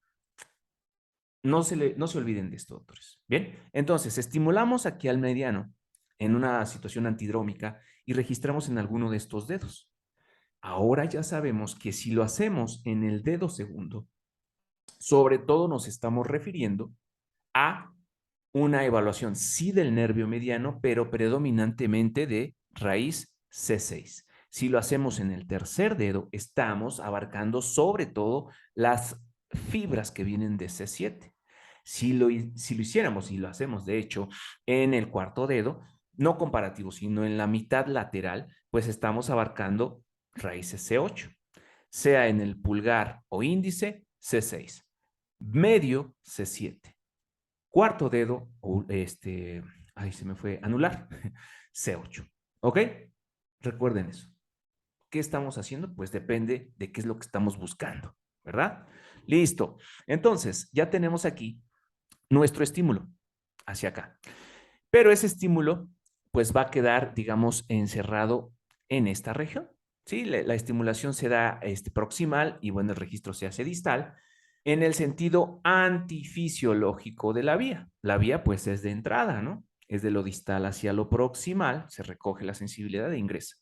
No se olviden de esto, doctores. Bien, entonces estimulamos aquí al mediano en una situación antidrómica y registramos en alguno de estos dedos. Ahora ya sabemos que si lo hacemos en el dedo segundo, sobre todo nos estamos refiriendo a una evaluación, sí del nervio mediano, pero predominantemente de raíz C6. Si lo hacemos en el tercer dedo, estamos abarcando sobre todo las fibras que vienen de C7. Si lo hiciéramos y lo hacemos, de hecho, en el cuarto dedo, no comparativo, sino en la mitad lateral, pues estamos abarcando raíces C8, sea en el pulgar o índice C6, medio C7, cuarto dedo, ahí se me fue, anular, C8. ¿Ok? Recuerden eso. ¿Qué estamos haciendo? Pues depende de qué es lo que estamos buscando, ¿verdad? Listo. Entonces, ya tenemos aquí nuestro estímulo hacia acá. Pero ese estímulo pues va a quedar, digamos, encerrado en esta región. ¿Sí? La estimulación se da proximal y bueno, el registro se hace distal en el sentido antifisiológico de la vía. La vía pues es de entrada, ¿no? Es de lo distal hacia lo proximal, se recoge la sensibilidad e ingresa.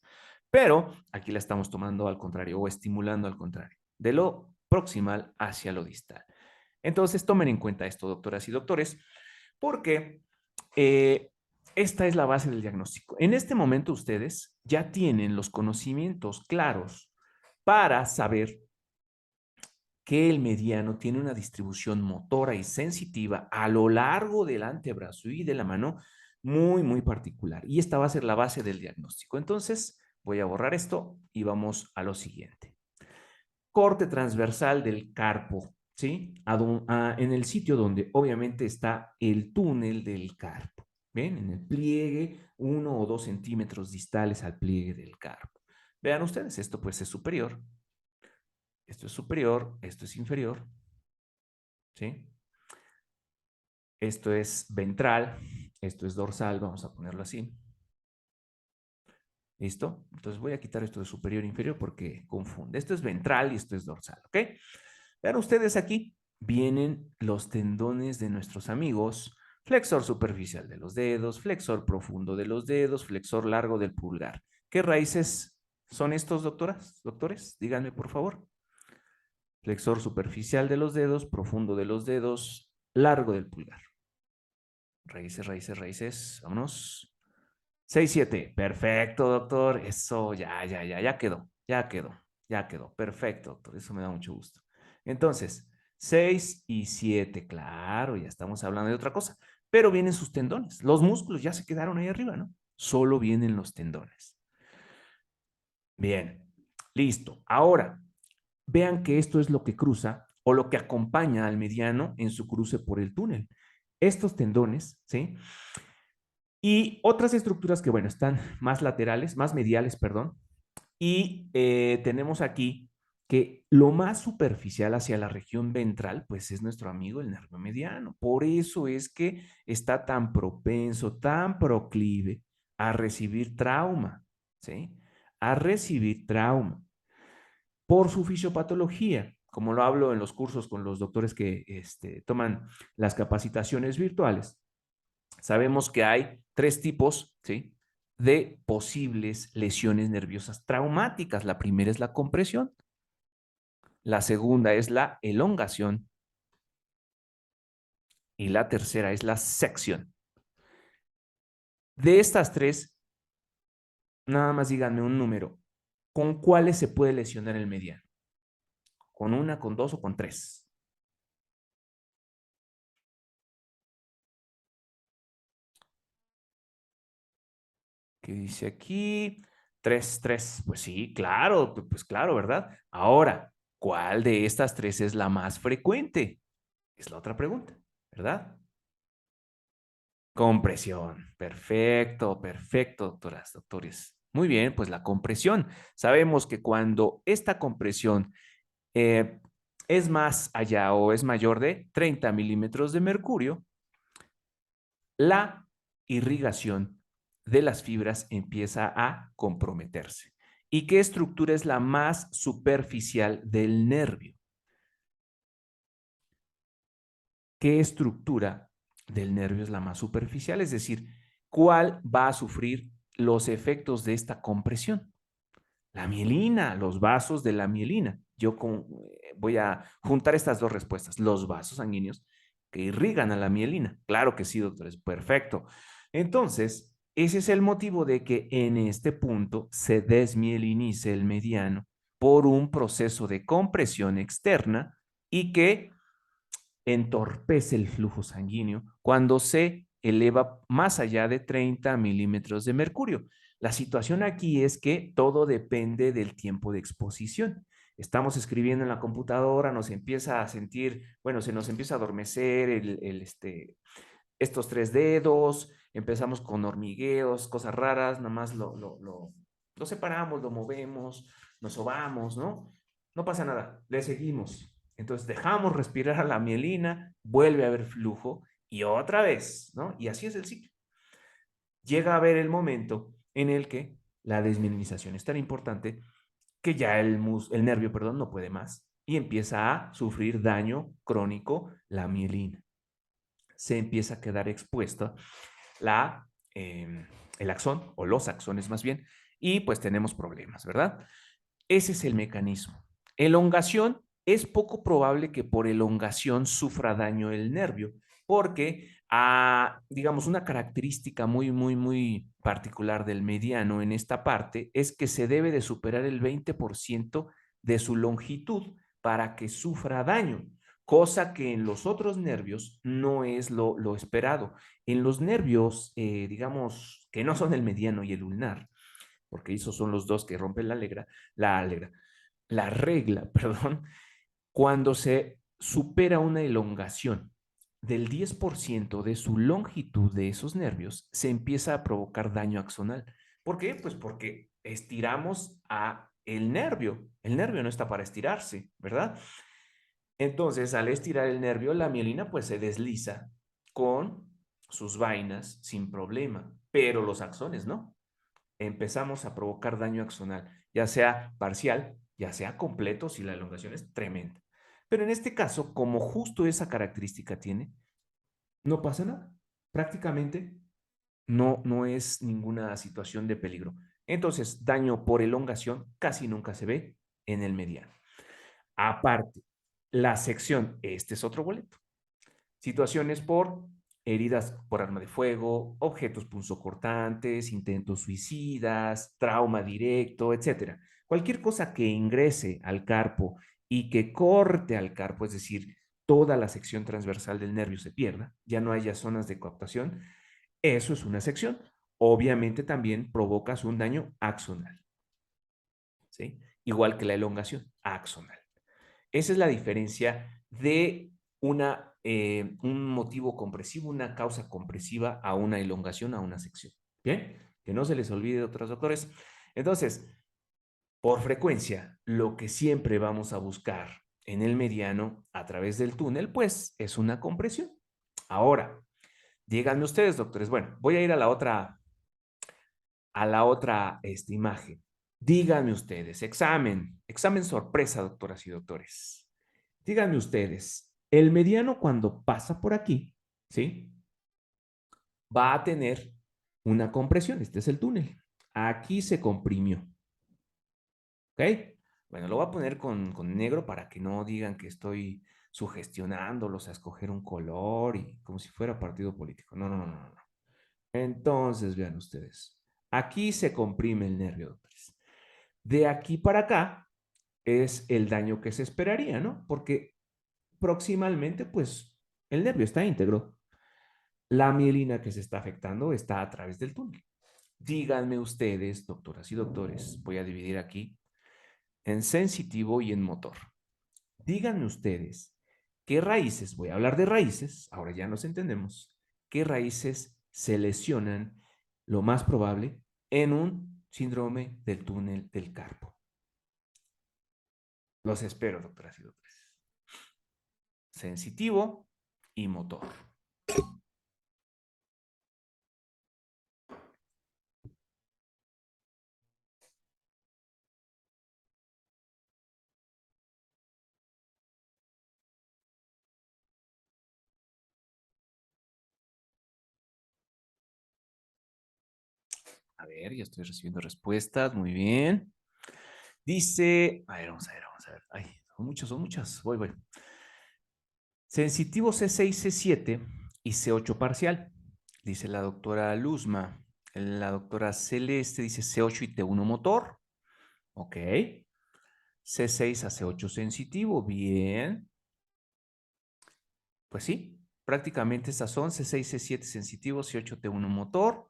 Pero aquí la estamos tomando al contrario o estimulando al contrario, de lo proximal hacia lo distal. Entonces tomen en cuenta esto, doctoras y doctores, porque esta es la base del diagnóstico. En este momento ustedes ya tienen los conocimientos claros para saber que el mediano tiene una distribución motora y sensitiva a lo largo del antebrazo y de la mano muy, muy particular. Y esta va a ser la base del diagnóstico. Entonces, voy a borrar esto y vamos a lo siguiente. Corte transversal del carpo, ¿sí? En el sitio donde obviamente está el túnel del carpo. ¿Ven? En el pliegue, 1 o 2 centímetros distales al pliegue del carpo. Vean ustedes, esto pues es superior, esto es inferior, ¿sí? Esto es ventral, esto es dorsal, vamos a ponerlo así. ¿Listo? Entonces voy a quitar esto de superior e inferior porque confunde. Esto es ventral y esto es dorsal, ¿ok? Vean ustedes aquí, vienen los tendones de nuestros amigos, flexor superficial de los dedos, flexor profundo de los dedos, flexor largo del pulgar. ¿Qué raíces son estos, doctoras? Doctores, díganme por favor. Flexor superficial de los dedos, profundo de los dedos, largo del pulgar. Raíces, raíces, raíces. Vámonos. 6, 7. Perfecto, doctor. Eso, ya quedó. Ya quedó. Ya quedó. Perfecto, doctor. Eso me da mucho gusto. Entonces, 6 y 7. Claro, ya estamos hablando de otra cosa. Pero vienen sus tendones. Los músculos ya se quedaron ahí arriba, ¿no? Solo vienen los tendones. Bien. Listo. Ahora, vean que esto es lo que cruza o lo que acompaña al mediano en su cruce por el túnel. Estos tendones, ¿sí? Y otras estructuras que, bueno, están más laterales, más mediales, perdón. Y tenemos aquí que lo más superficial hacia la región ventral, pues es nuestro amigo el nervio mediano. Por eso es que está tan propenso, tan proclive a recibir trauma, ¿sí? A recibir trauma por su fisiopatología, como lo hablo en los cursos con los doctores que toman las capacitaciones virtuales. Sabemos que hay 3 tipos, ¿sí?, de posibles lesiones nerviosas traumáticas. La primera es la compresión, la segunda es la elongación y la tercera es la sección. De estas 3, nada más díganme un número. ¿Con cuáles se puede lesionar el mediano? ¿Con una, con 2 o con 3? ¿Qué dice aquí? 3, 3. Pues sí, claro, pues claro, ¿verdad? Ahora, ¿cuál de estas 3 es la más frecuente? Es la otra pregunta, ¿verdad? Compresión. Perfecto, perfecto, doctoras, doctores. Muy bien, pues la compresión. Sabemos que cuando esta compresión eh, es más allá o es mayor de 30 milímetros de mercurio, la irrigación de las fibras empieza a comprometerse. ¿Y qué estructura es la más superficial del nervio? ¿Qué estructura del nervio es la más superficial? Es decir, ¿cuál va a sufrir los efectos de esta compresión? La mielina, los vasos de la mielina. Voy a juntar estas 2 respuestas. Los vasos sanguíneos que irrigan a la mielina. Claro que sí, doctor, es perfecto. Entonces, ese es el motivo de que en este punto se desmielinice el mediano por un proceso de compresión externa y que entorpece el flujo sanguíneo cuando se eleva más allá de 30 milímetros de mercurio. La situación aquí es que todo depende del tiempo de exposición. Estamos escribiendo en la computadora, nos empieza a sentir, bueno, se nos empieza a adormecer estos 3 dedos, empezamos con hormigueos, cosas raras, nada más lo separamos, lo movemos, nos sobamos, ¿no? No pasa nada, le seguimos. Entonces dejamos respirar a la mielina, vuelve a haber flujo y otra vez, ¿no? Y así es el ciclo. llega a haber el momento en el que la desmielinización es tan importante que ya el nervio, perdón, no puede más y empieza a sufrir daño crónico la mielina. Se empieza a quedar expuesta la, eh, el axón o los axones más bien y pues tenemos problemas, ¿verdad? Ese es el mecanismo. Elongación, es poco probable que por elongación sufra daño el nervio, porque digamos, una característica muy particular del mediano en esta parte es que se debe de superar el 20% de su longitud para que sufra daño, cosa que en los otros nervios no es lo esperado. En los nervios, digamos, que no son el mediano y el ulnar, porque esos son los dos que rompen la regla, perdón, cuando se supera una elongación del 10% de su longitud de esos nervios, se empieza a provocar daño axonal. ¿Por qué? Pues porque estiramos a el nervio. El nervio no está para estirarse, ¿verdad? Entonces, al estirar el nervio, la mielina pues se desliza con sus vainas sin problema, pero los axones no. Empezamos a provocar daño axonal, ya sea parcial, ya sea completo, si la elongación es tremenda. Pero en este caso, como justo esa característica tiene, no pasa nada. Prácticamente no es ninguna situación de peligro. Entonces, daño por elongación casi nunca se ve en el mediano. Aparte, la sección, este es otro boleto. Situaciones por heridas por arma de fuego, objetos punzocortantes, intentos suicidas, trauma directo, etcétera. Cualquier cosa que ingrese al carpo y que corte al carpo, es decir, toda la sección transversal del nervio se pierda, ya no haya zonas de coaptación, eso es una sección. Obviamente también provocas un daño axonal, ¿sí? Igual que la elongación axonal. Esa es la diferencia de un motivo compresivo, una causa compresiva a una elongación, a una sección. Bien, que no se les olvide, otros doctores. Entonces, por frecuencia, lo que siempre vamos a buscar en el mediano a través del túnel, pues es una compresión. Ahora, díganme ustedes, doctores. Bueno, voy a ir a la otra imagen. Díganme ustedes, examen sorpresa, doctoras y doctores. Díganme ustedes, el mediano cuando pasa por aquí, ¿sí? Va a tener una compresión. Este es el túnel. Aquí se comprimió. ¿Ok? Bueno, lo voy a poner con negro para que no digan que estoy sugestionándolos a escoger un color y como si fuera partido político. No. Entonces, vean ustedes. Aquí se comprime el nervio, doctores. De aquí para acá es el daño que se esperaría, ¿no? Porque proximalmente, pues, el nervio está íntegro. La mielina que se está afectando está a través del túnel. Díganme ustedes, doctoras y doctores, voy a dividir aquí en sensitivo y en motor. Díganme ustedes qué raíces, voy a hablar de raíces, ahora ya nos entendemos, qué raíces se lesionan, lo más probable, en un síndrome del túnel del carpo. Los espero, doctoras y doctores. Sensitivo y motor. A ver, ya estoy recibiendo respuestas. Muy bien. Dice, a ver, vamos a ver. Ay, son muchas. Voy. Sensitivo C6, C7 y C8 parcial. Dice la doctora Luzma. La doctora Celeste dice C8 y T1 motor. Ok. C6 a C8 sensitivo. Bien. Pues sí, prácticamente estas son C6, C7 sensitivo, C8, T1 motor.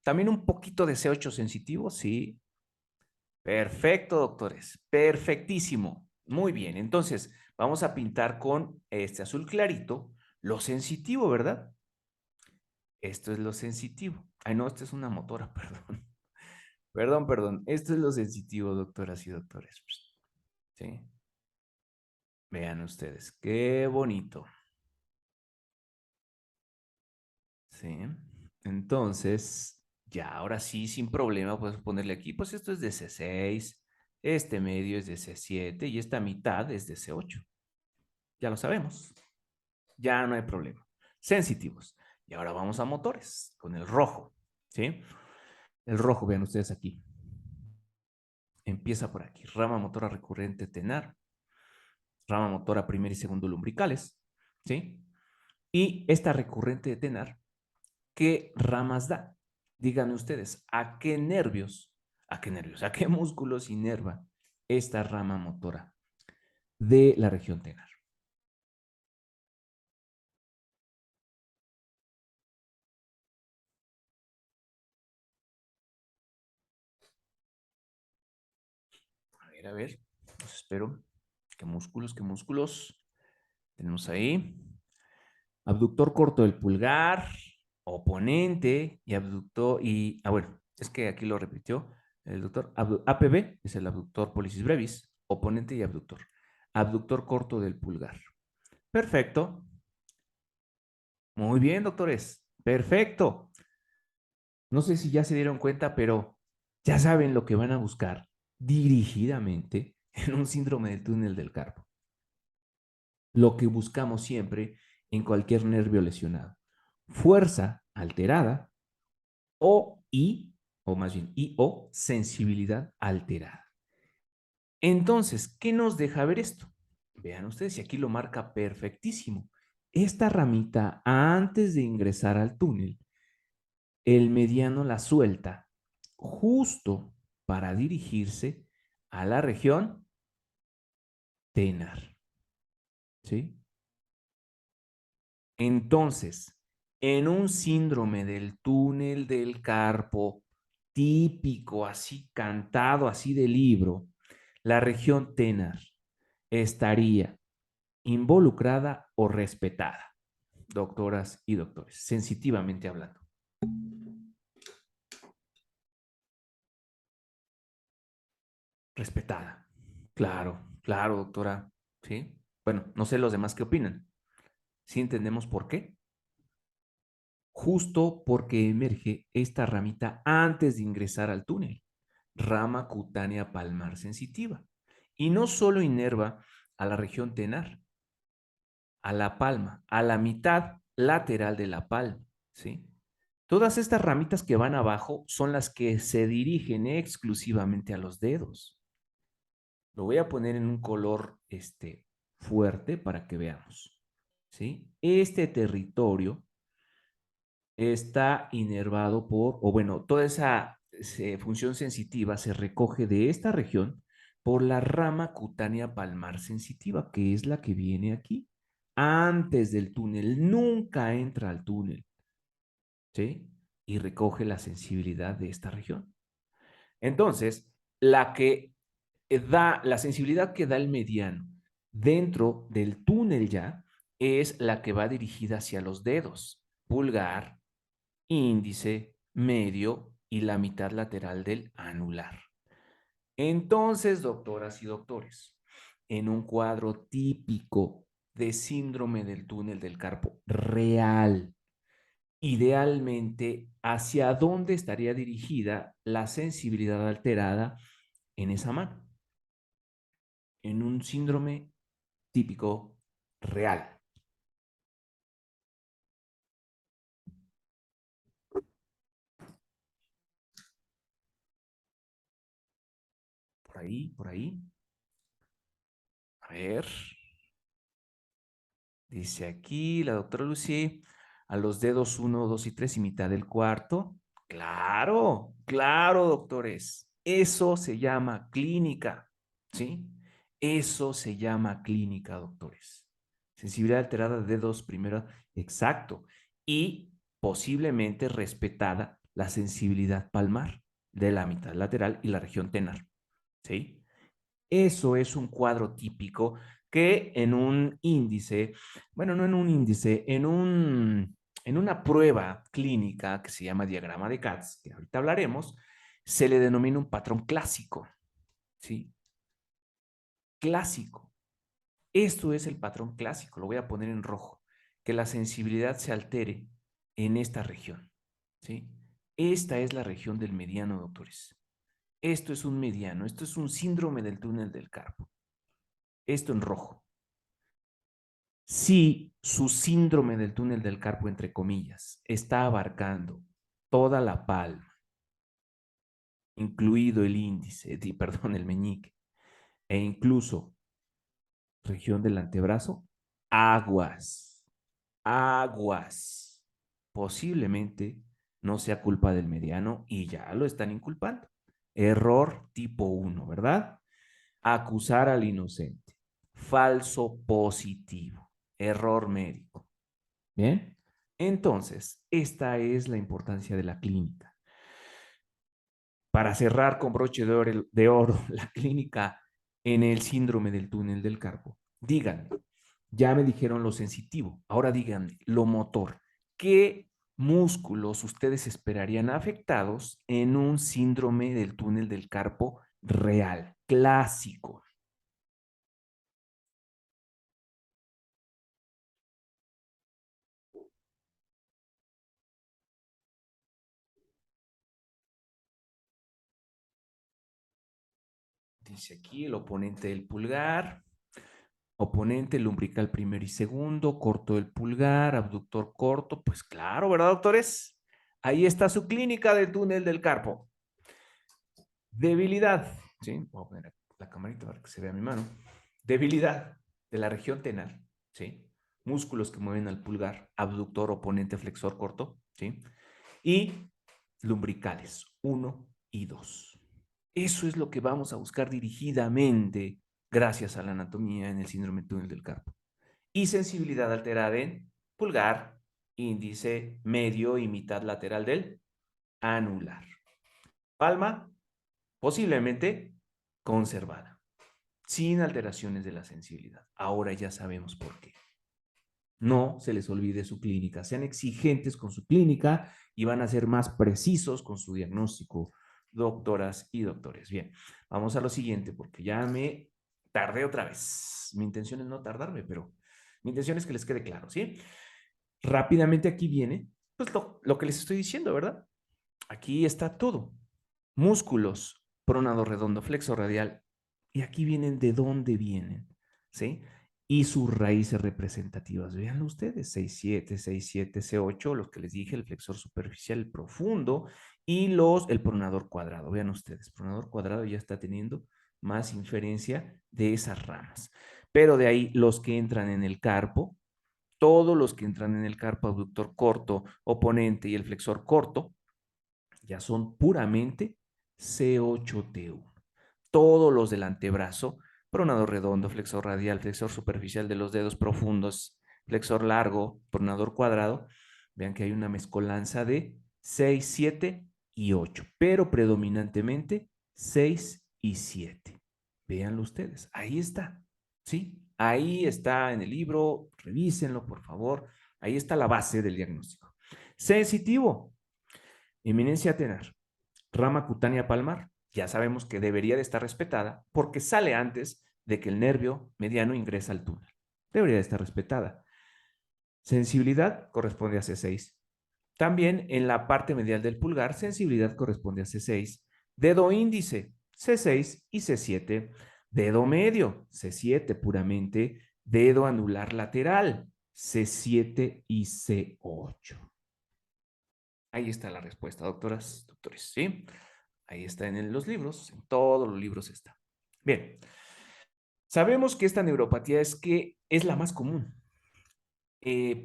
También un poquito de C8 sensitivo, sí. Perfecto, doctores. Perfectísimo. Muy bien. Entonces, vamos a pintar con este azul clarito lo sensitivo, ¿verdad? Esto es lo sensitivo. Ay, no, esta es una motora, perdón. Perdón. Esto es lo sensitivo, doctoras y doctores. Sí. Vean ustedes, qué bonito. Sí. Entonces, Ya, ahora sí, sin problema, puedes ponerle aquí, pues esto es de C6, este medio es de C7 y esta mitad es de C8. Ya lo sabemos. Ya no hay problema. Sensitivos. Y ahora vamos a motores, con el rojo, ¿sí? El rojo, vean ustedes aquí. Empieza por aquí. Rama motora recurrente tenar, rama motora primer y segundo lumbricales, ¿sí? Y esta recurrente de tenar, ¿qué ramas da? Díganme ustedes, a qué músculos inerva esta rama motora de la región tenar? A ver, los espero. ¿Qué músculos, qué músculos? Tenemos ahí abductor corto del pulgar, oponente y abductor bueno, es que aquí lo repitió el doctor. APB es el abductor pollicis brevis, oponente y abductor. Abductor corto del pulgar. Perfecto. Muy bien, doctores. Perfecto. No sé si ya se dieron cuenta, pero ya saben lo que van a buscar dirigidamente en un síndrome del túnel del carpo. Lo que buscamos siempre en cualquier nervio lesionado. Fuerza alterada o más bien, o sensibilidad alterada. Entonces, ¿qué nos deja ver esto? Vean ustedes, y aquí lo marca perfectísimo. Esta ramita, antes de ingresar al túnel, el mediano la suelta justo para dirigirse a la región tenar. ¿Sí? Entonces, en un síndrome del túnel del carpo típico, así cantado, así de libro, la región tenar estaría involucrada o respetada, doctoras y doctores, sensitivamente hablando. Respetada. Claro, claro, doctora. ¿Sí? Bueno, no sé los demás qué opinan. ¿Sí entendemos por qué? Justo porque emerge esta ramita antes de ingresar al túnel, rama cutánea palmar sensitiva. Y no solo inerva a la región tenar, a la palma, a la mitad lateral de la palma, ¿sí? Todas estas ramitas que van abajo son las que se dirigen exclusivamente a los dedos. Lo voy a poner en un color fuerte para que veamos, ¿sí? Este territorio está inervado o bueno, toda esa función sensitiva se recoge de esta región por la rama cutánea palmar sensitiva, que es la que viene aquí, antes del túnel, nunca entra al túnel, ¿sí? Y recoge la sensibilidad de esta región. Entonces, la sensibilidad que da el mediano dentro del túnel ya es la que va dirigida hacia los dedos, pulgar, índice, medio y la mitad lateral del anular. Entonces, doctoras y doctores, en un cuadro típico de síndrome del túnel del carpo real, idealmente, ¿hacia dónde estaría dirigida la sensibilidad alterada en esa mano? En un síndrome típico real. Por ahí, por ahí. A ver. Dice aquí la doctora Lucy, a los dedos uno, 2 y 3 y mitad del cuarto. Claro, claro, doctores. Eso se llama clínica, ¿sí? Eso se llama clínica, doctores. Sensibilidad alterada de dedos primero, exacto. Y posiblemente respetada la sensibilidad palmar de la mitad lateral y la región tenar, ¿sí? Eso es un cuadro típico que en un índice, bueno, no en un índice, en una prueba clínica que se llama diagrama de Katz, que ahorita hablaremos, se le denomina un patrón clásico, ¿sí? Clásico. Esto es el patrón clásico, lo voy a poner en rojo, que la sensibilidad se altere en esta región, ¿sí? Esta es la región del mediano, doctores. Esto es un mediano, esto es un síndrome del túnel del carpo. Esto en rojo. Si su síndrome del túnel del carpo, entre comillas, está abarcando toda la palma, incluido el índice, perdón, el meñique, e incluso región del antebrazo, aguas, aguas. Posiblemente no sea culpa del mediano y ya lo están inculpando. Error tipo 1, ¿verdad? Acusar al inocente. Falso positivo. Error médico. Bien. Entonces, esta es la importancia de la clínica. Para cerrar con broche de oro la clínica en el síndrome del túnel del carpo, díganme, ya me dijeron lo sensitivo, ahora díganme lo motor. ¿Qué músculos ustedes esperarían afectados en un síndrome del túnel del carpo real, clásico? Dice aquí el oponente del pulgar, oponente lumbrical primero y segundo, corto del pulgar, abductor corto. Pues claro, ¿verdad, doctores? Ahí está su clínica del túnel del carpo. Debilidad, ¿sí? Voy a poner la camarita para que se vea mi mano. Debilidad de la región tenar, ¿sí? Músculos que mueven al pulgar, abductor, oponente, flexor corto, ¿sí? Y lumbricales 1 y 2. Eso es lo que vamos a buscar dirigidamente gracias a la anatomía en el síndrome túnel del carpo. Y sensibilidad alterada en pulgar, índice, medio y mitad lateral del anular. Palma, posiblemente conservada, sin alteraciones de la sensibilidad. Ahora ya sabemos por qué. No se les olvide su clínica. Sean exigentes con su clínica y van a ser más precisos con su diagnóstico, doctoras y doctores. Bien, vamos a lo siguiente porque ya me tardé otra vez. Mi intención es no tardarme, pero mi intención es que les quede claro, ¿sí? Rápidamente aquí viene pues lo que les estoy diciendo, ¿verdad? Aquí está todo. Músculos, pronado redondo, flexo radial. Y aquí vienen de dónde vienen, ¿sí? Y sus raíces representativas. Veanlo ustedes, 6-7, 6-7, C8, los que les dije, el flexor superficial, el profundo, y el pronador cuadrado. Vean ustedes, pronador cuadrado ya está teniendo más inferencia de esas ramas. Pero de ahí los que entran en el carpo, todos los que entran en el carpo abductor corto, oponente y el flexor corto, ya son puramente C8T1. Todos los del antebrazo, pronador redondo, flexor radial, flexor superficial de los dedos profundos, flexor largo, pronador cuadrado, vean que hay una mezcolanza de 6, 7 y 8, pero predominantemente 6 y 7. Véanlo ustedes, ahí está, ¿sí? Ahí está en el libro, revísenlo por favor, ahí está la base del diagnóstico. Sensitivo, eminencia tenar, rama cutánea palmar, ya sabemos que debería de estar respetada porque sale antes de que el nervio mediano ingresa al túnel. Debería de estar respetada. Sensibilidad corresponde a C6. También en la parte medial del pulgar, sensibilidad corresponde a C6. Dedo índice, C6 y C7. Dedo medio, C7 puramente. Dedo anular lateral, C7 y C8. Ahí está la respuesta, doctoras, doctores, ¿sí? Ahí está en los libros, en todos los libros está. Bien, sabemos que esta neuropatía es la más común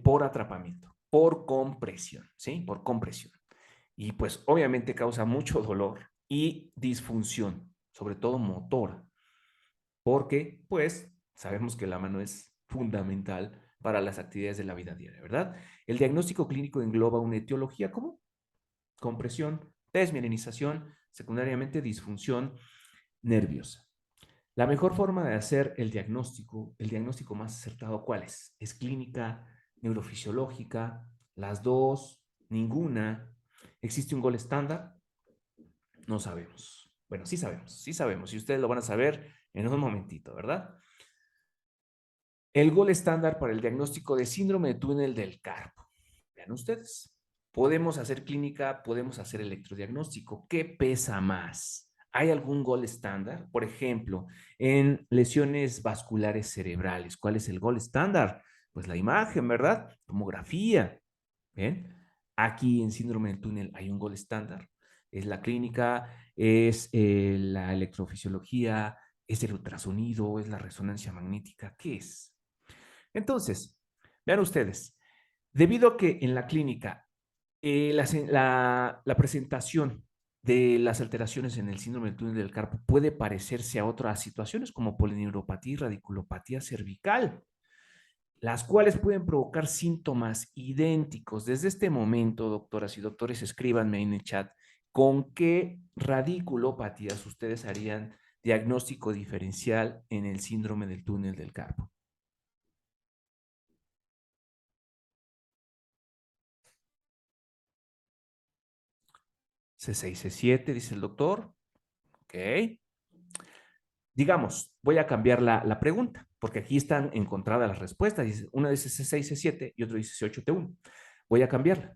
por atrapamiento, por compresión, ¿sí? Por compresión. Y pues obviamente causa mucho dolor y disfunción, sobre todo motora, porque pues sabemos que la mano es fundamental para las actividades de la vida diaria, ¿verdad? El diagnóstico clínico engloba una etiología común, compresión, desmielinización, secundariamente disfunción nerviosa. La mejor forma de hacer el diagnóstico más acertado, ¿cuál es? ¿Es clínica, neurofisiológica, las dos, ninguna? ¿Existe un gol estándar? No sabemos. Bueno, sí sabemos, y ustedes lo van a saber en un momentito, ¿verdad? El gol estándar para el diagnóstico de síndrome de túnel del carpo. Vean ustedes. Podemos hacer clínica, podemos hacer electrodiagnóstico. ¿Qué pesa más? ¿Hay algún gol estándar? Por ejemplo, en lesiones vasculares cerebrales, ¿cuál es el gol estándar? Pues la imagen, ¿verdad? Tomografía. ¿Bien? Aquí en síndrome del túnel hay un gol estándar. Es la clínica, es la electrofisiología, es el ultrasonido, es la resonancia magnética. ¿Qué es? Entonces, vean ustedes, debido a que en la clínica la presentación de las alteraciones en el síndrome del túnel del carpo puede parecerse a otras situaciones como polineuropatía y radiculopatía cervical, las cuales pueden provocar síntomas idénticos. Desde este momento, doctoras y doctores, escríbanme en el chat con qué radiculopatías ustedes harían diagnóstico diferencial en el síndrome del túnel del carpo. C6, C7, dice el doctor. Ok. Digamos, voy a cambiar la pregunta, porque aquí están encontradas las respuestas. Dice, una dice C6, C7 y otro dice C8, T1. Voy a cambiarla.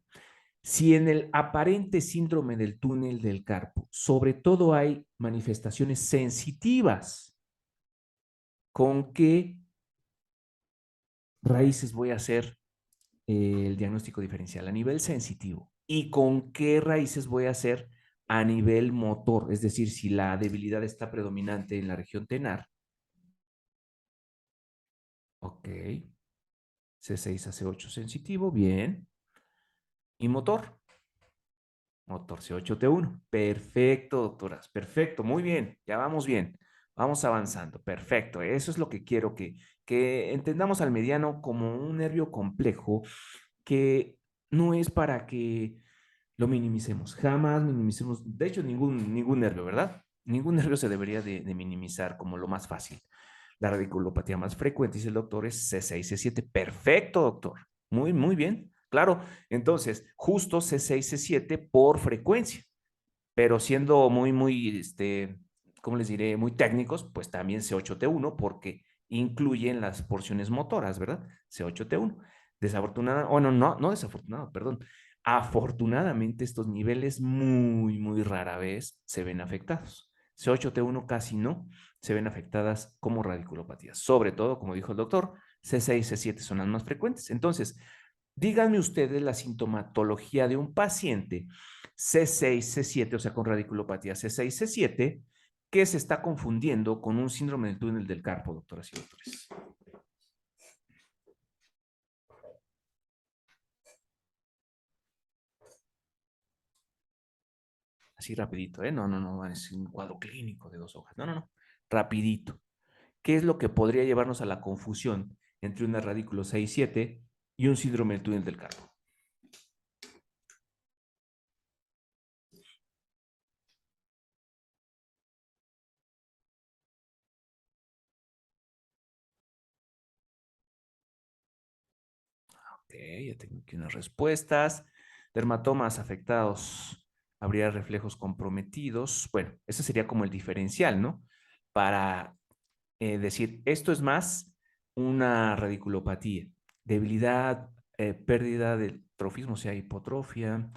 Si en el aparente síndrome del túnel del carpo, sobre todo hay manifestaciones sensitivas, ¿con qué raíces voy a hacer el diagnóstico diferencial? A nivel sensitivo. ¿Y con qué raíces voy a hacer a nivel motor? Es decir, si la debilidad está predominante en la región tenar. Ok. C6 a C8 sensitivo, bien. ¿Y motor? Motor C8T1. Perfecto, doctoras. Perfecto, muy bien. Ya vamos bien. Vamos avanzando. Perfecto. Eso es lo que quiero que entendamos al mediano como un nervio complejo que no es para que lo minimicemos. Jamás minimicemos, de hecho, ningún nervio, ¿verdad? Ningún nervio se debería de minimizar como lo más fácil. La radiculopatía más frecuente, dice el doctor, es C6, C7. Perfecto, doctor. Muy bien. Claro, entonces, justo C6, C7 por frecuencia, pero siendo ¿cómo les diré? Muy técnicos, pues también C8T1 porque incluyen las porciones motoras, ¿verdad? C8T1. Desafortunada, bueno, no desafortunado, perdón. Afortunadamente estos niveles muy rara vez se ven afectados. C8T1 casi no se ven afectadas como radiculopatías. Sobre todo, como dijo el doctor, C6, C7 son las más frecuentes. Entonces, díganme ustedes la sintomatología de un paciente C6, C7, o sea, con radiculopatía C6, C7, que se está confundiendo con un síndrome del túnel del carpo, doctoras y doctores. Así rapidito, ¿eh? No, es un cuadro clínico de 2 hojas. No. Rapidito. ¿Qué es lo que podría llevarnos a la confusión entre una radículo 6-7 y un síndrome del túnel del carpo? Ok, ya tengo aquí unas respuestas. Dermatomas afectados, habría reflejos comprometidos. Bueno, ese sería como el diferencial, ¿no? Para decir, esto es más una radiculopatía, debilidad, pérdida del trofismo, o sea, hipotrofia.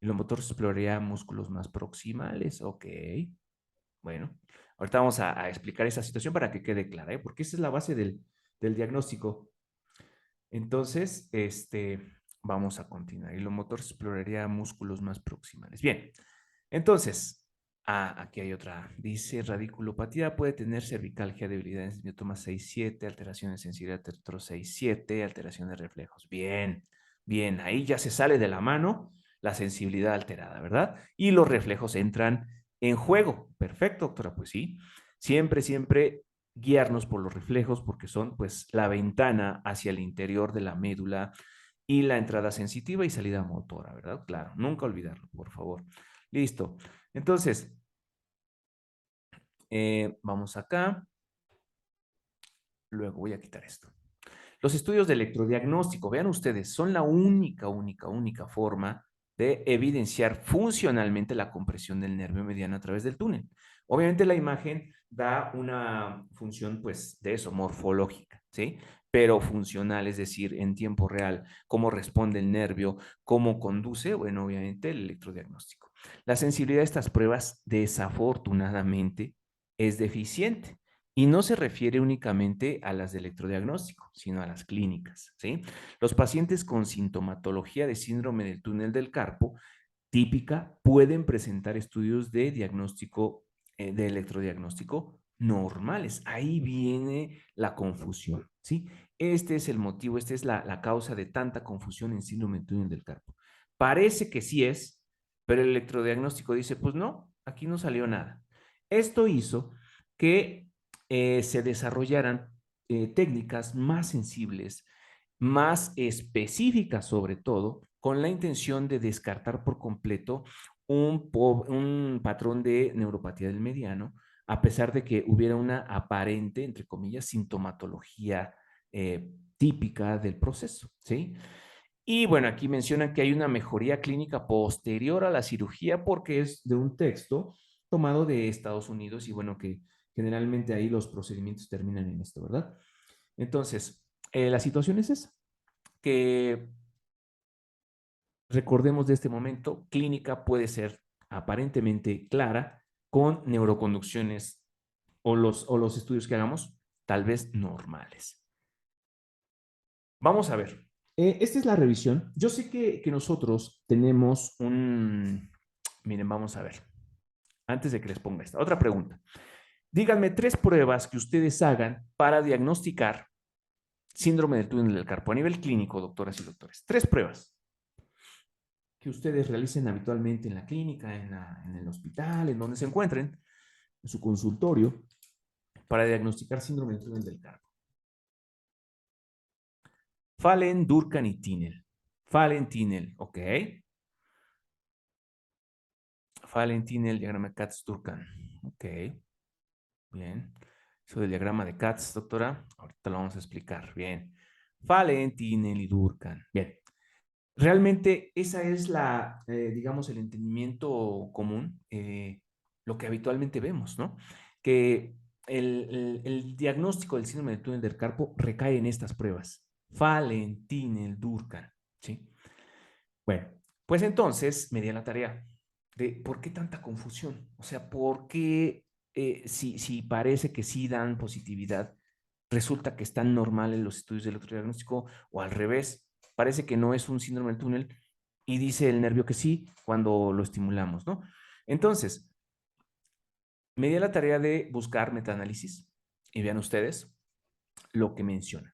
Y lo motor se exploraría músculos más proximales. Ok, bueno. Ahorita vamos a explicar esa situación para que quede clara, ¿eh? Porque esa es la base del diagnóstico. Entonces, vamos a continuar. Y lo motor se exploraría músculos más proximales. Bien, entonces, aquí hay otra. Dice, radiculopatía puede tener cervicalgia, debilidad en miotoma 6-7, alteración de sensibilidad tetro 6-7, alteración de reflejos. Bien, ahí ya se sale de la mano la sensibilidad alterada, ¿verdad? Y los reflejos entran en juego. Perfecto, doctora, pues sí. Siempre guiarnos por los reflejos porque son pues la ventana hacia el interior de la médula y la entrada sensitiva y salida motora, ¿verdad? Claro, nunca olvidarlo, por favor. Listo. Entonces, vamos acá. Luego voy a quitar esto. Los estudios de electrodiagnóstico, vean ustedes, son la única forma de evidenciar funcionalmente la compresión del nervio mediano a través del túnel. Obviamente la imagen da una función, pues, de eso, morfológica. ¿sí? Pero funcional, es decir, en tiempo real, cómo responde el nervio, cómo conduce, bueno, obviamente el electrodiagnóstico. La sensibilidad de estas pruebas, desafortunadamente, es deficiente y no se refiere únicamente a las de electrodiagnóstico, sino a las clínicas, ¿sí? Los pacientes con sintomatología de síndrome del túnel del carpo típica pueden presentar estudios de diagnóstico, de electrodiagnóstico normales. Ahí viene la confusión, ¿sí? Este es el motivo, esta es la causa de tanta confusión en síndrome del túnel del carpo. Parece que sí es, pero el electrodiagnóstico dice, pues no, aquí no salió nada. Esto hizo que se desarrollaran técnicas más sensibles, más específicas sobre todo, con la intención de descartar por completo un patrón de neuropatía del mediano, a pesar de que hubiera una aparente, entre comillas, sintomatología típica del proceso, ¿sí? Y bueno, aquí mencionan que hay una mejoría clínica posterior a la cirugía porque es de un texto tomado de Estados Unidos y bueno, que generalmente ahí los procedimientos terminan en esto, ¿verdad? Entonces, la situación es esa, que recordemos de este momento, clínica puede ser aparentemente clara con neuroconducciones o los estudios que hagamos, tal vez normales. Vamos a ver. Esta es la revisión. Yo sé que nosotros tenemos un... Miren, vamos a ver. Antes de que les ponga esta. Otra pregunta. Díganme 3 pruebas que ustedes hagan para diagnosticar síndrome del túnel del carpo a nivel clínico, doctoras y doctores. 3 pruebas que ustedes realicen habitualmente en la clínica, en el hospital, en donde se encuentren, en su consultorio, para diagnosticar síndrome del túnel del carpo. Fallen, Durkheim y Tinel. Fallen, Tinel, ok. Fallen, Tinel, diagrama Katz-Durkheim. Ok, bien. Eso del diagrama de Katz, doctora, ahorita lo vamos a explicar. Bien. Fallen, Tinel y Durkheim. Bien. Realmente esa es digamos, el entendimiento común, lo que habitualmente vemos, ¿no? Que el diagnóstico del síndrome del túnel del carpo recae en estas pruebas. Fallen, Tinel, Durkheim, ¿sí? Bueno, pues entonces me di a la tarea de por qué tanta confusión. O sea, por qué si parece que sí dan positividad, resulta que están normales los estudios de electrodiagnóstico o al revés, parece que no es un síndrome del túnel y dice el nervio que sí cuando lo estimulamos, ¿no? Entonces, me di a la tarea de buscar metaanálisis y vean ustedes lo que menciona.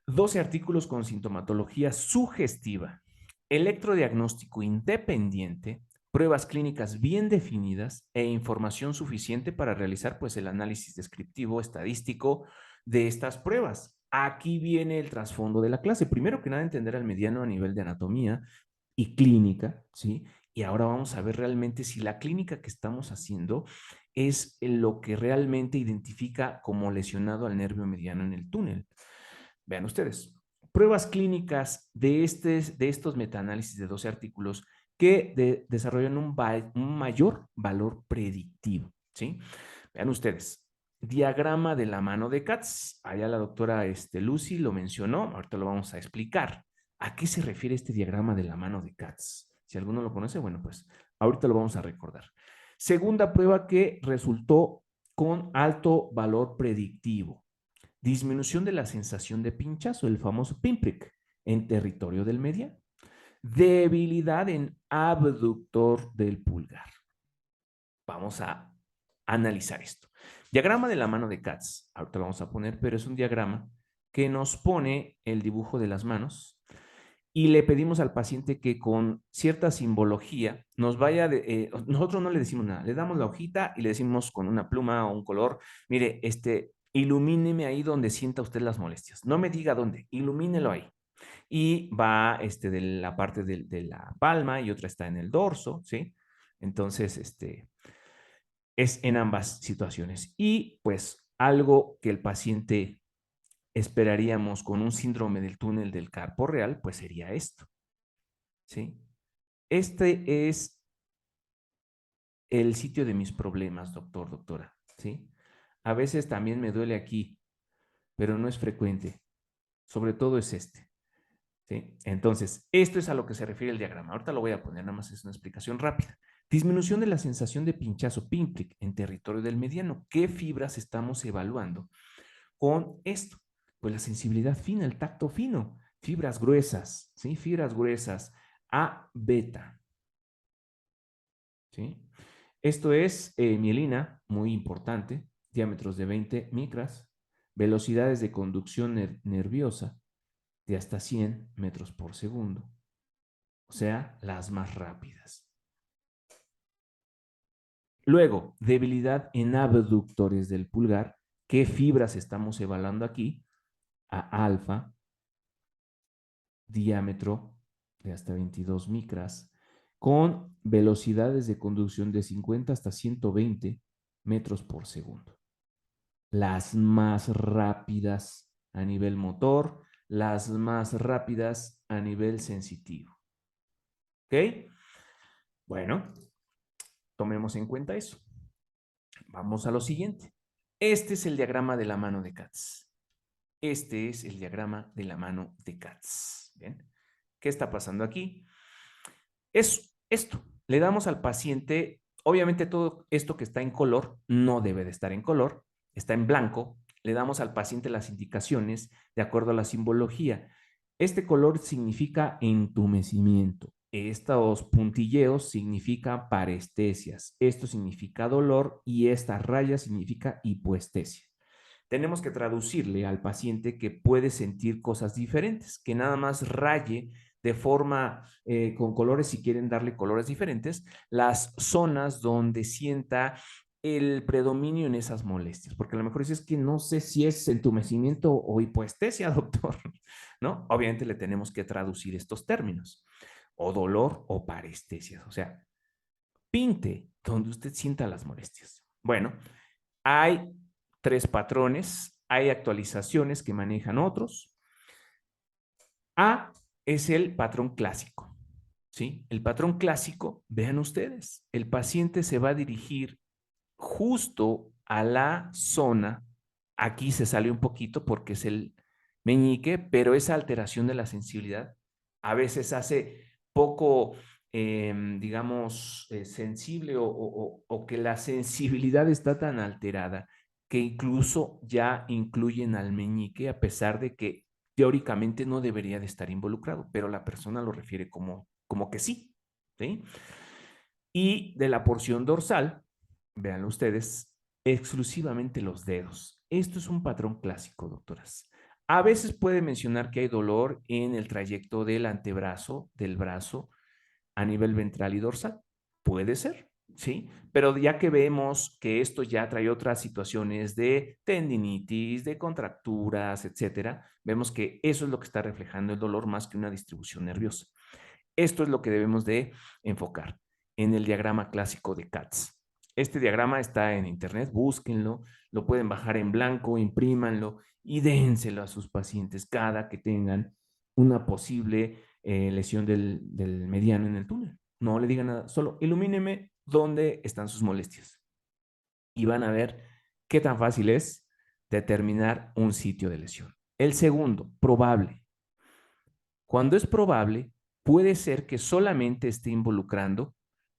12 artículos con sintomatología sugestiva, electrodiagnóstico independiente, pruebas clínicas bien definidas e información suficiente para realizar pues el análisis descriptivo estadístico de estas pruebas. Aquí viene el trasfondo de la clase. Primero que nada, entender al mediano a nivel de anatomía y clínica, ¿sí? Y ahora vamos a ver realmente si la clínica que estamos haciendo es lo que realmente identifica como lesionado al nervio mediano en el túnel. Vean ustedes, pruebas clínicas de estos metaanálisis de 12 artículos que desarrollan un mayor valor predictivo, ¿sí? Vean ustedes, diagrama de la mano de Katz, allá la doctora Lucy lo mencionó, ahorita lo vamos a explicar. ¿A qué se refiere este diagrama de la mano de Katz? Si alguno lo conoce, bueno, pues ahorita lo vamos a recordar. Segunda prueba que resultó con alto valor predictivo. Disminución de la sensación de pinchazo, el famoso pinprick, en territorio del mediano. Debilidad en abductor del pulgar. Vamos a analizar esto. Diagrama de la mano de Katz. Ahorita lo vamos a poner, pero es un diagrama que nos pone el dibujo de las manos y le pedimos al paciente que con cierta simbología nos vaya nosotros no le decimos nada, le damos la hojita y le decimos con una pluma o un color, mire, ilumíneme ahí donde sienta usted las molestias. No me diga dónde, ilumínelo ahí. Y va de la parte de la palma y otra está en el dorso, ¿sí? Entonces, es en ambas situaciones. Y pues algo que el paciente esperaríamos con un síndrome del túnel del carpo real, pues sería esto, ¿sí? Este es el sitio de mis problemas, doctor, doctora, ¿sí? A veces también me duele aquí. pero no es frecuente. Sobre todo es este. ¿Sí? Entonces, esto es a lo que se refiere el diagrama. Ahorita lo voy a poner, nada más es una explicación rápida. Disminución de la sensación de pinchazo, pinprick, en territorio del mediano. ¿Qué fibras estamos evaluando con esto? Pues la sensibilidad fina, el tacto fino, fibras gruesas, ¿sí? Fibras gruesas, A, beta, ¿sí? Esto es mielina, muy importante, diámetros de 20 micras, velocidades de conducción nerviosa de hasta 100 metros por segundo, o sea, las más rápidas. Luego, debilidad en abductores del pulgar. ¿Qué fibras estamos evaluando aquí? A alfa, diámetro de hasta 22 micras, con velocidades de conducción de 50 hasta 120 metros por segundo. Las más rápidas a nivel motor, las más rápidas a nivel sensitivo. ¿Ok? Bueno, tomemos en cuenta eso. Vamos a lo siguiente. Este es el diagrama de la mano de Katz. Este es el diagrama de la mano de Katz. ¿Bien? ¿Qué está pasando aquí? Es esto. Le damos al paciente, obviamente todo esto que está en color no debe de estar en color, está en blanco. Le damos al paciente las indicaciones de acuerdo a la simbología. Este color significa entumecimiento. Estos puntilleos significan parestesias. Esto significa dolor y esta raya significa hipoestesia. Tenemos que traducirle al paciente que puede sentir cosas diferentes, que nada más raye de forma con colores, si quieren darle colores diferentes, las zonas donde sienta el predominio en esas molestias, porque a lo mejor dices que no sé si es entumecimiento o hipoestesia, doctor, ¿no? Obviamente le tenemos que traducir estos términos, o dolor o parestesias, o sea, pinte donde usted sienta las molestias. Bueno, hay tres patrones, hay actualizaciones que manejan otros. A es el patrón clásico, ¿sí? El patrón clásico, vean ustedes, el paciente se va a dirigir justo a la zona, aquí se sale un poquito porque es el meñique, pero esa alteración de la sensibilidad a veces hace poco, digamos, sensible o que la sensibilidad está tan alterada que incluso ya incluyen al meñique a pesar de que teóricamente no debería de estar involucrado, pero la persona lo refiere como que sí, ¿sí? Y de la porción dorsal, vean ustedes, exclusivamente los dedos. Esto es un patrón clásico, doctoras. A veces puede mencionar que hay dolor en el trayecto del antebrazo, del brazo, a nivel ventral y dorsal. Puede ser, ¿sí? Pero ya que vemos que esto ya trae otras situaciones de tendinitis, de contracturas, etcétera, vemos que eso es lo que está reflejando el dolor más que una distribución nerviosa. Esto es lo que debemos de enfocar en el diagrama clásico de Katz. Este diagrama está en internet, búsquenlo, lo pueden bajar en blanco, imprímanlo y dénselo a sus pacientes cada que tengan una posible lesión del mediano en el túnel. No le digan nada, solo ilumíneme dónde están sus molestias y van a ver qué tan fácil es determinar un sitio de lesión. El segundo, probable. Cuando es probable, puede ser que solamente esté involucrando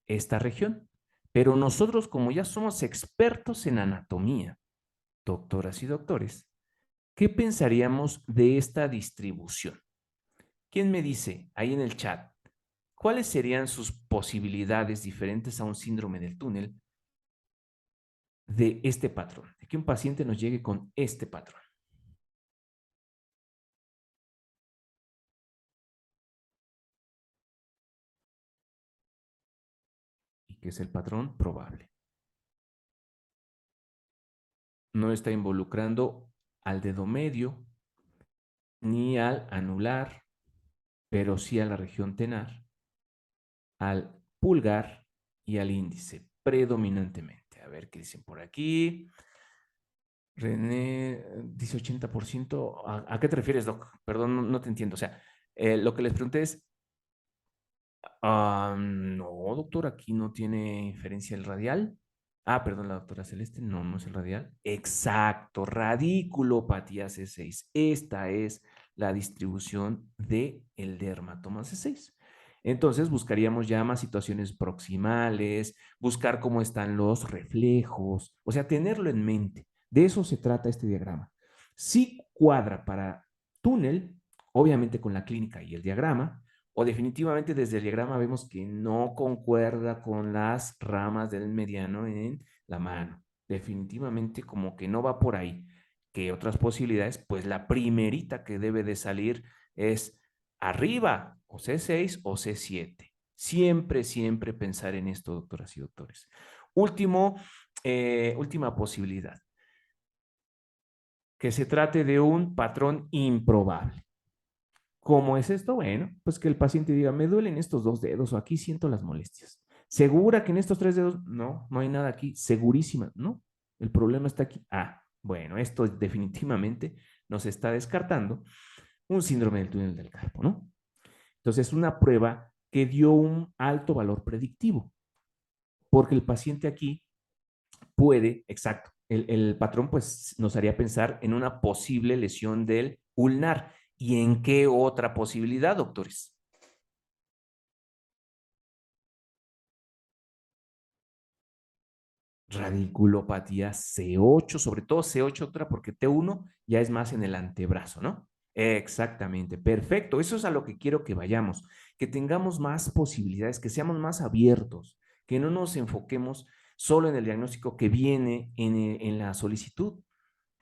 esta región, pero nosotros como ya somos expertos en anatomía, doctoras y doctores, ¿qué pensaríamos de esta distribución? ¿Quién me dice ahí en el chat cuáles serían sus posibilidades diferentes a un síndrome del túnel de este patrón? De que un paciente nos llegue con este patrón. Y que es el patrón probable. No está involucrando al dedo medio ni al anular, pero sí a la región tenar, al pulgar y al índice, predominantemente. A ver qué dicen por aquí. René dice 80%. ¿A qué te refieres, Doc? Perdón, no te entiendo. O sea, lo que les pregunté es, no, doctor, aquí no tiene inferencia el radial. Ah, perdón, la doctora Celeste, no, no es el radial. Exacto, radiculopatía C6. Esta es la distribución del dermatoma C6. Entonces buscaríamos ya más situaciones proximales, buscar cómo están los reflejos, o sea, tenerlo en mente. De eso se trata este diagrama. Si cuadra para túnel, obviamente con la clínica y el diagrama, o definitivamente desde el diagrama vemos que no concuerda con las ramas del mediano en la mano. Definitivamente como que no va por ahí. ¿Qué otras posibilidades? Pues la primerita que debe de salir es arriba, o C6 o C7. Siempre, siempre pensar en esto, doctoras y doctores. Última posibilidad, que se trate de un patrón improbable. ¿Cómo es esto? Bueno, pues que el paciente diga, me duelen estos dos dedos o aquí siento las molestias. ¿Segura que en estos tres dedos? No, no hay nada aquí. Segurísima. No, el problema está aquí. Ah, bueno, esto definitivamente nos está descartando un síndrome del túnel del carpo, ¿no? Entonces, es una prueba que dio un alto valor predictivo, porque el paciente aquí puede, exacto, el patrón pues nos haría pensar en una posible lesión del ulnar. ¿Y en qué otra posibilidad, doctores? Radiculopatía C8, sobre todo C8 otra porque T1 ya es más en el antebrazo, ¿no? Exactamente, perfecto. Eso es a lo que quiero que vayamos, que tengamos más posibilidades, que seamos más abiertos, que no nos enfoquemos solo en el diagnóstico que viene en la solicitud.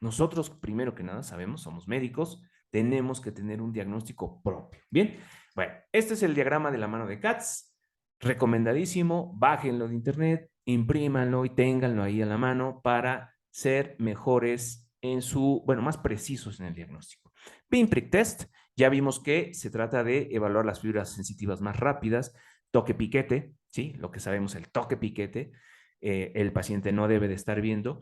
Nosotros, primero que nada, sabemos, somos médicos, tenemos que tener un diagnóstico propio. Bien, bueno, este es el diagrama de la mano de Katz, recomendadísimo, bájenlo de internet, imprímanlo y ténganlo ahí a la mano para ser mejores en su, bueno, más precisos en el diagnóstico. Pinprick test, ya vimos que se trata de evaluar las fibras sensitivas más rápidas, toque piquete, ¿sí? Lo que sabemos, el toque piquete, el paciente no debe de estar viendo,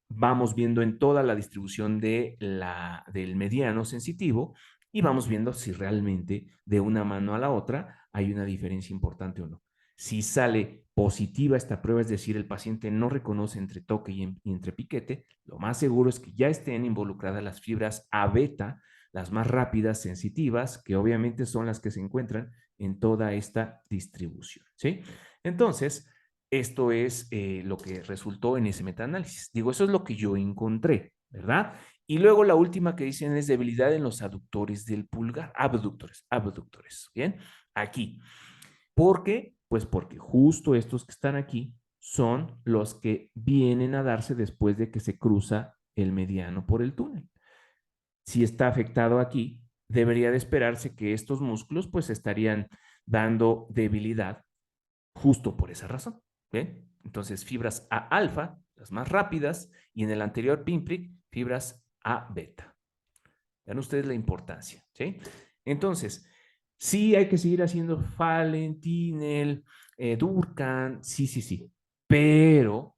vamos viendo en toda la distribución del mediano sensitivo y vamos viendo si realmente de una mano a la otra hay una diferencia importante o no. Si sale positiva esta prueba, es decir, el paciente no reconoce entre toque y entre piquete, lo más seguro es que ya estén involucradas las fibras A beta, las más rápidas, sensitivas, que obviamente son las que se encuentran en toda esta distribución. ¿Sí? Entonces, esto es lo que resultó en ese metaanálisis. Digo, eso es lo que yo encontré, ¿verdad? Y luego la última que dicen es debilidad en los aductores del pulgar, abductores, ¿bien? Aquí. ¿Por qué? Pues porque justo estos que están aquí son los que vienen a darse después de que se cruza el mediano por el túnel. Si está afectado aquí, debería de esperarse que estos músculos pues estarían dando debilidad justo por esa razón. ¿Ven? Entonces, fibras A alfa, las más rápidas, y en el anterior pinprick, fibras A beta. Vean ustedes la importancia. ¿Sí? Entonces, sí hay que seguir haciendo Fallen, Tinel, Durkan, sí, sí, sí. Pero,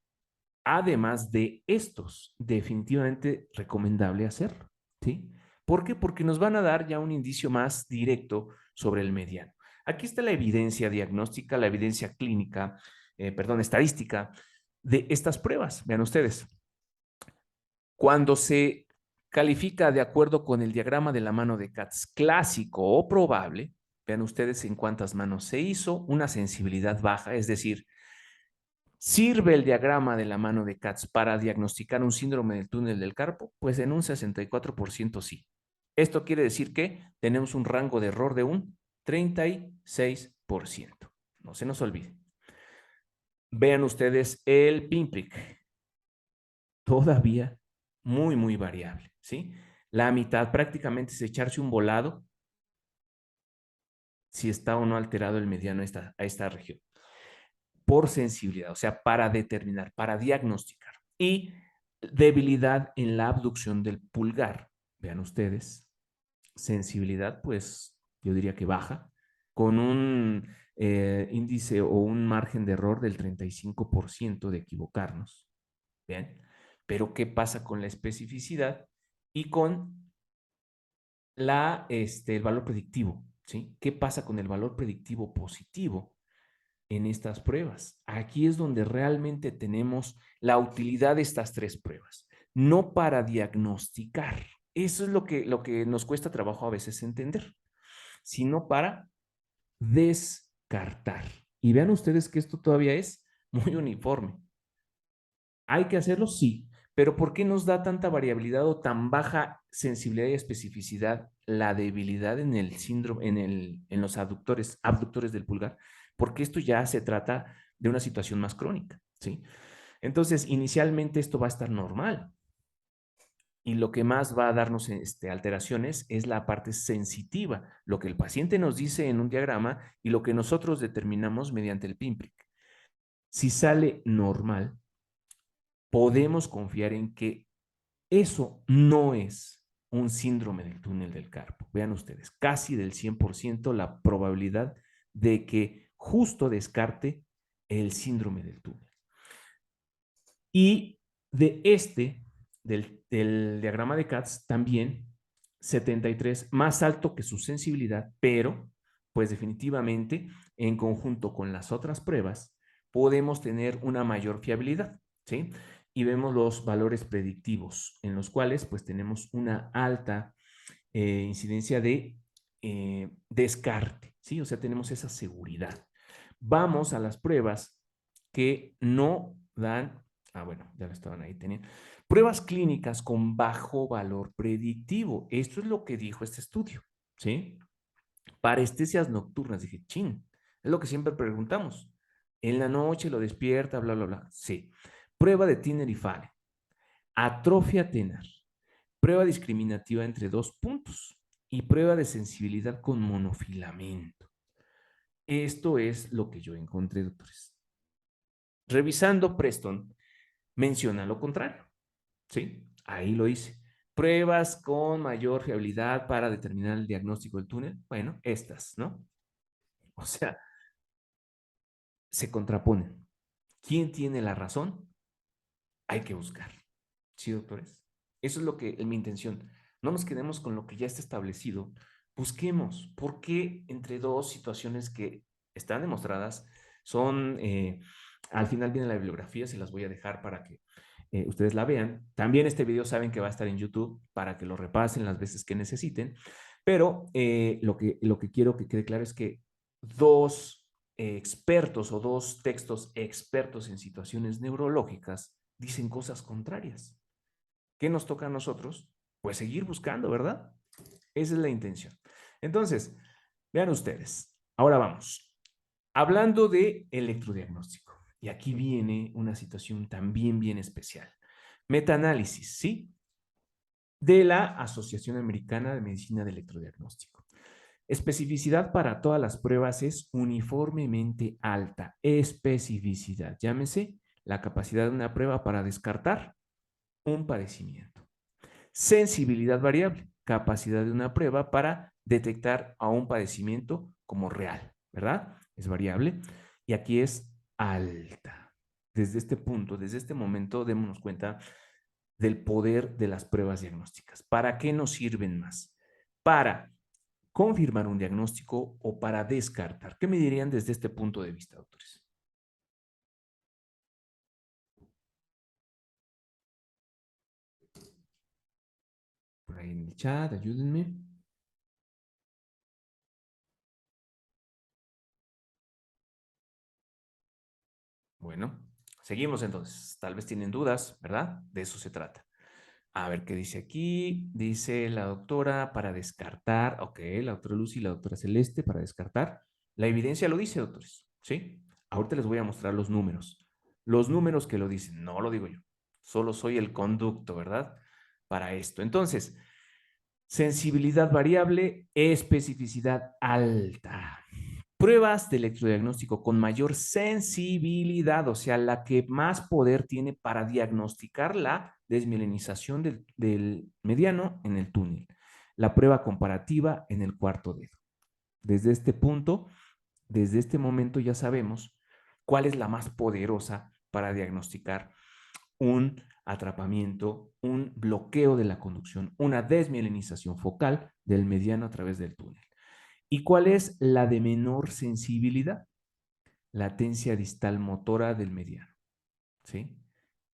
además de estos, definitivamente recomendable hacerlo. ¿Sí? ¿Por qué? Porque nos van a dar ya un indicio más directo sobre el mediano. Aquí está la evidencia diagnóstica, la evidencia clínica, perdón, estadística de estas pruebas. Vean ustedes, cuando se califica de acuerdo con el diagrama de la mano de Katz clásico o probable, vean ustedes en cuántas manos se hizo, una sensibilidad baja, es decir, ¿sirve el diagrama de la mano de Katz para diagnosticar un síndrome del túnel del carpo? Pues en un 64% sí. Esto quiere decir que tenemos un rango de error de un 36%. No se nos olvide. Vean ustedes el pinprick, todavía muy, muy variable, ¿sí? La mitad prácticamente es echarse un volado si está o no alterado el mediano a esta región, por sensibilidad, o sea, para determinar, para diagnosticar. Y debilidad en la abducción del pulgar. Vean ustedes, sensibilidad, pues yo diría que baja, con un índice o un margen de error del 35% de equivocarnos. Bien, pero ¿qué pasa con la especificidad y con el valor predictivo? ¿Sí? ¿Qué pasa con el valor predictivo positivo? en estas pruebas. Aquí es donde realmente tenemos la utilidad de estas tres pruebas, no para diagnosticar. Eso es lo que nos cuesta trabajo a veces entender, sino para descartar. Y vean ustedes que esto todavía es muy uniforme. ¿Hay que hacerlo? Sí, pero ¿por qué nos da tanta variabilidad o tan baja sensibilidad y especificidad la debilidad en el síndrome, en los abductores del pulgar? Porque esto ya se trata de una situación más crónica, ¿sí? Entonces, inicialmente esto va a estar normal y lo que más va a darnos alteraciones es la parte sensitiva, lo que el paciente nos dice en un diagrama y lo que nosotros determinamos mediante el pinprick. Si sale normal, podemos confiar en que eso no es un síndrome del túnel del carpo. Vean ustedes, casi del 100% la probabilidad de que justo descarte el síndrome del túnel. Y de del diagrama de Katz, también 73, más alto que su sensibilidad, pero pues definitivamente en conjunto con las otras pruebas podemos tener una mayor fiabilidad, ¿sí? Y vemos los valores predictivos en los cuales pues tenemos una alta incidencia de descarte, ¿sí? O sea, tenemos esa seguridad. Vamos a las pruebas que no dan, bueno, ya lo estaban ahí teniendo, pruebas clínicas con bajo valor predictivo. Esto es lo que dijo este estudio, ¿sí? Parestesias nocturnas, dije, chin, es lo que siempre preguntamos. En la noche lo despierta, bla, bla, bla. Sí. Prueba de Tiner y Fale. Atrofia tenar. Prueba discriminativa entre dos puntos y prueba de sensibilidad con monofilamento. Esto es lo que yo encontré, doctores. Revisando Preston, menciona lo contrario, ¿sí? Ahí lo hice. Pruebas con mayor fiabilidad para determinar el diagnóstico del túnel. Bueno, estas, ¿no? O sea, se contraponen. ¿Quién tiene la razón? Hay que buscar. ¿Sí, doctores? Eso es lo que es mi intención. No nos quedemos con lo que ya está establecido. Busquemos por qué entre dos situaciones que están demostradas son, al final viene la bibliografía, se las voy a dejar para que ustedes la vean. También este video saben que va a estar en YouTube para que lo repasen las veces que necesiten, pero lo que quiero que quede claro es que dos expertos o dos textos expertos en situaciones neurológicas dicen cosas contrarias. ¿Qué nos toca a nosotros? Pues seguir buscando, ¿verdad? Esa es la intención. Entonces, vean ustedes. Ahora vamos. Hablando de electrodiagnóstico. Y aquí viene una situación también bien especial. Metaanálisis, ¿sí? De la Asociación Americana de Medicina de Electrodiagnóstico. Especificidad para todas las pruebas es uniformemente alta. Especificidad, llámese la capacidad de una prueba para descartar un padecimiento. Sensibilidad variable, capacidad de una prueba para detectar a un padecimiento como real, ¿verdad? Es variable y aquí es alta. Desde este punto, desde este momento, démonos cuenta del poder de las pruebas diagnósticas. ¿Para qué nos sirven más? Para confirmar un diagnóstico o para descartar. ¿Qué me dirían desde este punto de vista, doctores? Por ahí en el chat, ayúdenme. Bueno, seguimos entonces. Tal vez tienen dudas, ¿verdad? De eso se trata. A ver qué dice aquí. Dice la doctora para descartar. Ok, la doctora Lucy y la doctora Celeste para descartar. La evidencia lo dice, doctores. ¿Sí? Ahorita les voy a mostrar los números. Los números que lo dicen, no lo digo yo. Solo soy el conducto, ¿verdad? Para esto. Entonces, sensibilidad variable, especificidad alta. Pruebas de electrodiagnóstico con mayor sensibilidad, o sea, la que más poder tiene para diagnosticar la desmielinización del mediano en el túnel. La prueba comparativa en el cuarto dedo. Desde este punto, desde este momento ya sabemos cuál es la más poderosa para diagnosticar un atrapamiento, un bloqueo de la conducción, una desmielinización focal del mediano a través del túnel. ¿Y cuál es la de menor sensibilidad? latencia distal motora del mediano, ¿sí?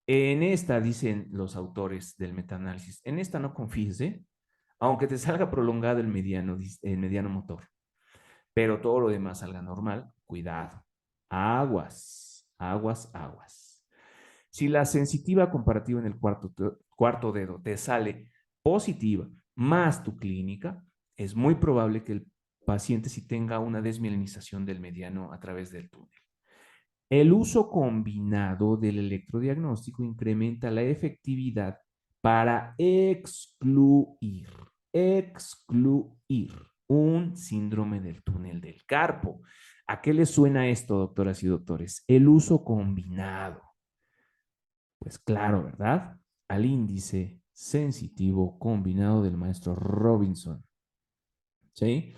En esta, dicen los autores del metaanálisis, en esta no confíes, ¿eh? Aunque te salga prolongado el mediano motor, pero todo lo demás salga normal, cuidado. Aguas, aguas, aguas. Si la sensitiva comparativa en el cuarto dedo te sale positiva más tu clínica, es muy probable que el paciente sí tenga una desmielinización del mediano a través del túnel. El uso combinado del electrodiagnóstico incrementa la efectividad para excluir un síndrome del túnel del carpo. ¿A qué le suena esto, doctoras y doctores? El uso combinado. Pues claro, ¿verdad? Al índice sensitivo combinado del maestro Robinson. ¿Sí?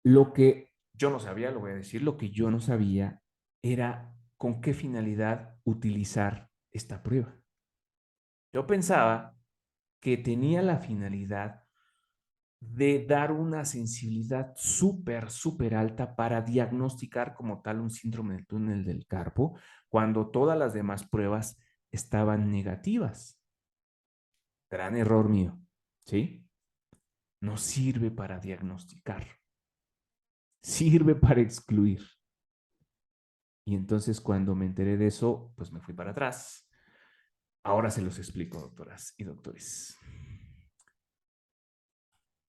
Lo que yo no sabía, lo voy a decir, lo que yo no sabía era con qué finalidad utilizar esta prueba. Yo pensaba que tenía la finalidad de dar una sensibilidad súper, súper alta para diagnosticar como tal un síndrome del túnel del carpo, cuando todas las demás pruebas estaban negativas. Gran error mío, ¿sí? No sirve para diagnosticar, sirve para excluir. Y entonces cuando me enteré de eso, pues me fui para atrás. Ahora se los explico, doctoras y doctores.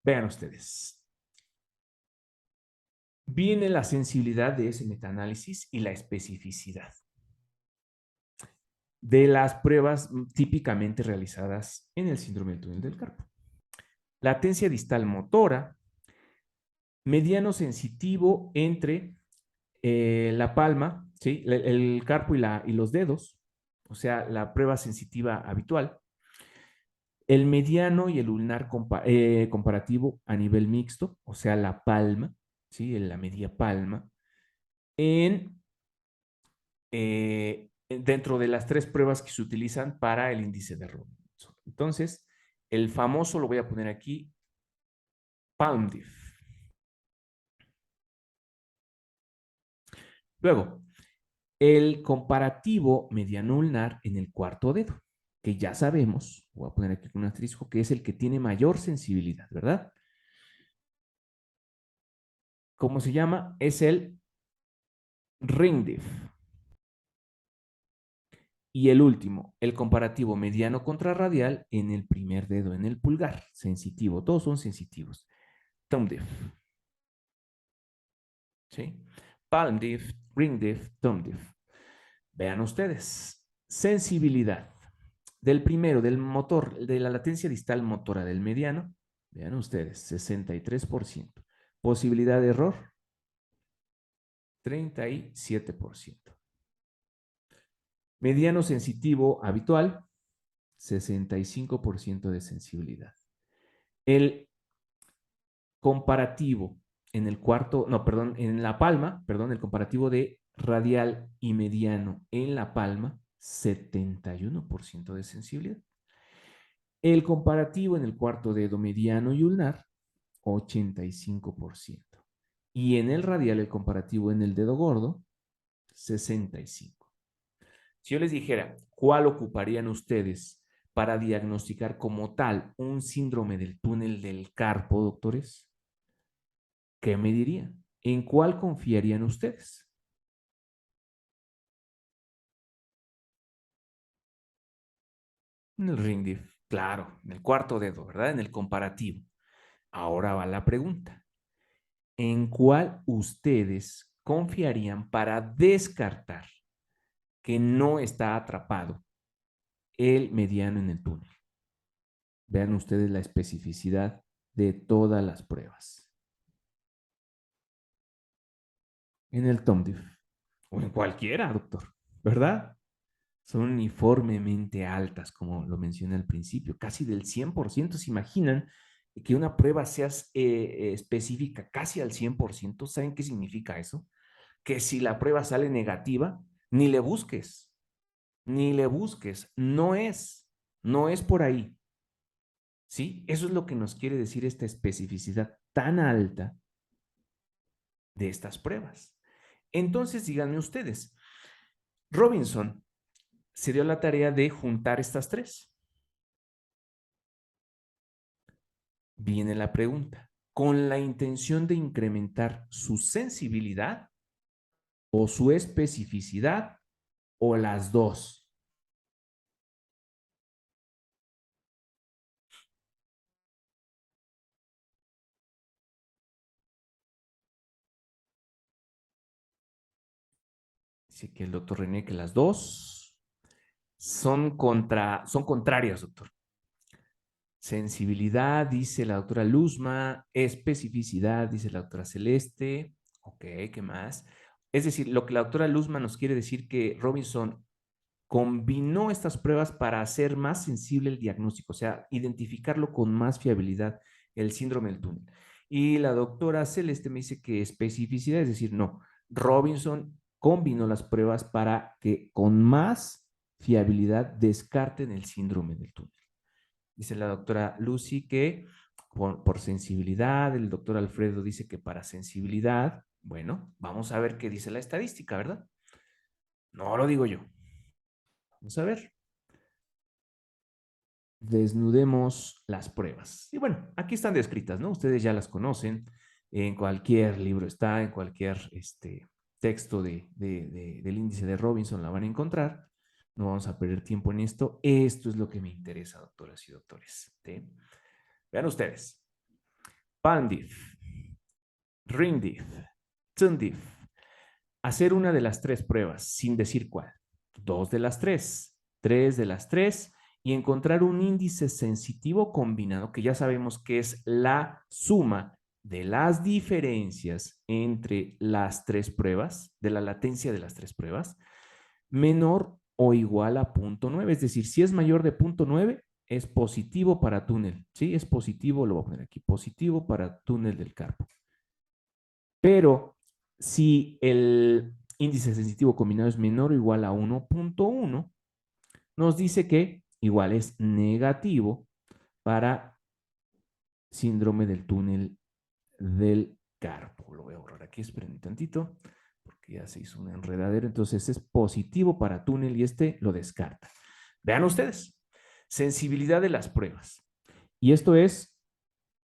Vean ustedes. Viene la sensibilidad de ese metaanálisis y la especificidad de las pruebas típicamente realizadas en el síndrome del túnel del carpo. Latencia distal motora, mediano sensitivo entre la palma, ¿sí? El carpo y los dedos, o sea, la prueba sensitiva habitual. El mediano y el ulnar comparativo a nivel mixto, o sea, la palma, ¿sí? La media palma, en, dentro de las tres pruebas que se utilizan para el índice de Robinson. Entonces, el famoso, lo voy a poner aquí, PalmDiff. Luego, el comparativo mediano ulnar en el cuarto dedo, que ya sabemos, voy a poner aquí un asterisco, que es el que tiene mayor sensibilidad, ¿verdad? ¿Cómo se llama? Es el ring diff. Y el último, el comparativo mediano contrarradial en el primer dedo, en el pulgar, sensitivo. Todos son sensitivos. Thumb diff. ¿Sí? Palm diff, ring diff, thumb diff. Vean ustedes. Sensibilidad del primero, del motor, de la latencia distal motora del mediano. Vean ustedes, 63%. Posibilidad de error, 37%. Mediano sensitivo habitual, 65% de sensibilidad. El comparativo en el cuarto, no, perdón, en la palma, perdón, el comparativo de radial y mediano en la palma, 71% de sensibilidad. El comparativo en el cuarto dedo mediano y ulnar, 85%. Y en el radial, el comparativo en el dedo gordo, 65%. Si yo les dijera, ¿cuál ocuparían ustedes para diagnosticar como tal un síndrome del túnel del carpo, doctores? ¿Qué me dirían? ¿En cuál confiarían ustedes? En el ring diff, claro, en el cuarto dedo, ¿verdad? En el comparativo. Ahora va la pregunta. ¿En cuál ustedes confiarían para descartar que no está atrapado el mediano en el túnel? Vean ustedes la especificidad de todas las pruebas. En el TOMDIF o en cualquiera, doctor, ¿verdad? Son uniformemente altas, como lo mencioné al principio, casi del 100%. ¿Se imaginan que una prueba sea específica casi al 100%? ¿Saben qué significa eso? Que si la prueba sale negativa, ni le busques, ni le busques. No es por ahí. ¿Sí? Eso es lo que nos quiere decir esta especificidad tan alta de estas pruebas. Entonces, díganme ustedes, Robinson se dio la tarea de juntar estas tres. Viene la pregunta, ¿con la intención de incrementar su sensibilidad o su especificidad o las dos? Dice que el doctor René que las dos son contrarias, doctor. Sensibilidad, dice la doctora Luzma, especificidad, dice la doctora Celeste. Ok, ¿qué más? Es decir, lo que la doctora Luzma nos quiere decir que Robinson combinó estas pruebas para hacer más sensible el diagnóstico, o sea, identificarlo con más fiabilidad, el síndrome del túnel. Y la doctora Celeste me dice que especificidad, es decir, no, Robinson combinó las pruebas para que con más fiabilidad descarten el síndrome del túnel. Dice la doctora Lucy que por sensibilidad, el doctor Alfredo dice que para sensibilidad, bueno, vamos a ver qué dice la estadística, ¿verdad? No lo digo yo. Vamos a ver. Desnudemos las pruebas. Y bueno, aquí están descritas, ¿no? Ustedes ya las conocen. En cualquier libro está, en cualquier texto del índice de Robinson la van a encontrar. No vamos a perder tiempo en esto. Esto es lo que me interesa, doctoras y doctores. ¿Sí? Vean ustedes. PANDIF, RINDIF, TUNDIF. Hacer una de las tres pruebas, sin decir cuál. Dos de las tres de las tres, y encontrar un índice sensitivo combinado, que ya sabemos que es la suma de las diferencias entre las tres pruebas, de la latencia de las tres pruebas, menor o igual a 0.9. Es decir, si es mayor de 0.9, es positivo para túnel. ¿Sí? Es positivo, lo voy a poner aquí, positivo para túnel del carpo. Pero si el índice sensitivo combinado es menor o igual a 1.1, nos dice que igual es negativo para síndrome del túnel del carpo. Lo voy a borrar aquí, esperen un tantito, porque ya se hizo un enredadero. Entonces es positivo para túnel y este lo descarta. Vean ustedes, sensibilidad de las pruebas. Y esto es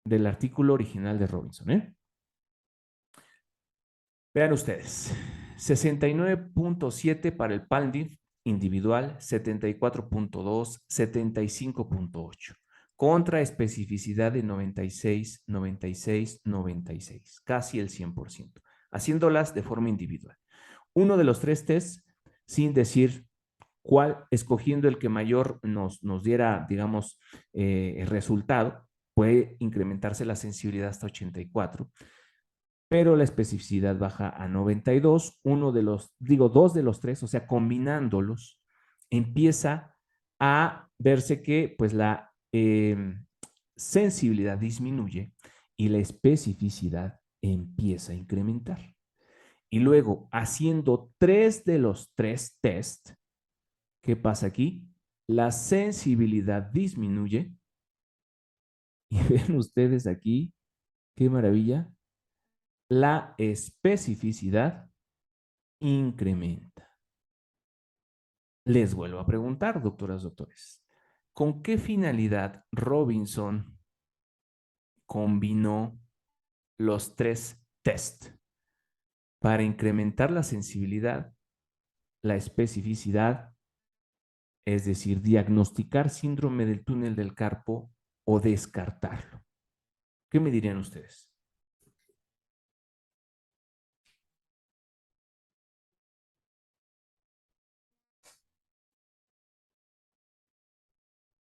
del artículo original de Robinson, ¿eh? Vean ustedes, 69.7 para el PALDIF individual, 74.2, 75.8, contra especificidad de 96, 96, 96, casi el 100%, haciéndolas de forma individual. Uno de los tres tests, sin decir cuál, escogiendo el que mayor nos diera, digamos, el resultado, puede incrementarse la sensibilidad hasta 84, pero la especificidad baja a 92. Dos de los tres, o sea, combinándolos, empieza a verse que pues la sensibilidad disminuye y la especificidad empieza a incrementar. Y luego, haciendo tres de los tres test, ¿qué pasa aquí? La sensibilidad disminuye y ven ustedes aquí, qué maravilla, la especificidad incrementa. Les vuelvo a preguntar, doctoras, doctores, ¿con qué finalidad Robinson combinó los tres test para incrementar la sensibilidad, la especificidad, es decir, diagnosticar síndrome del túnel del carpo o descartarlo? ¿Qué me dirían ustedes?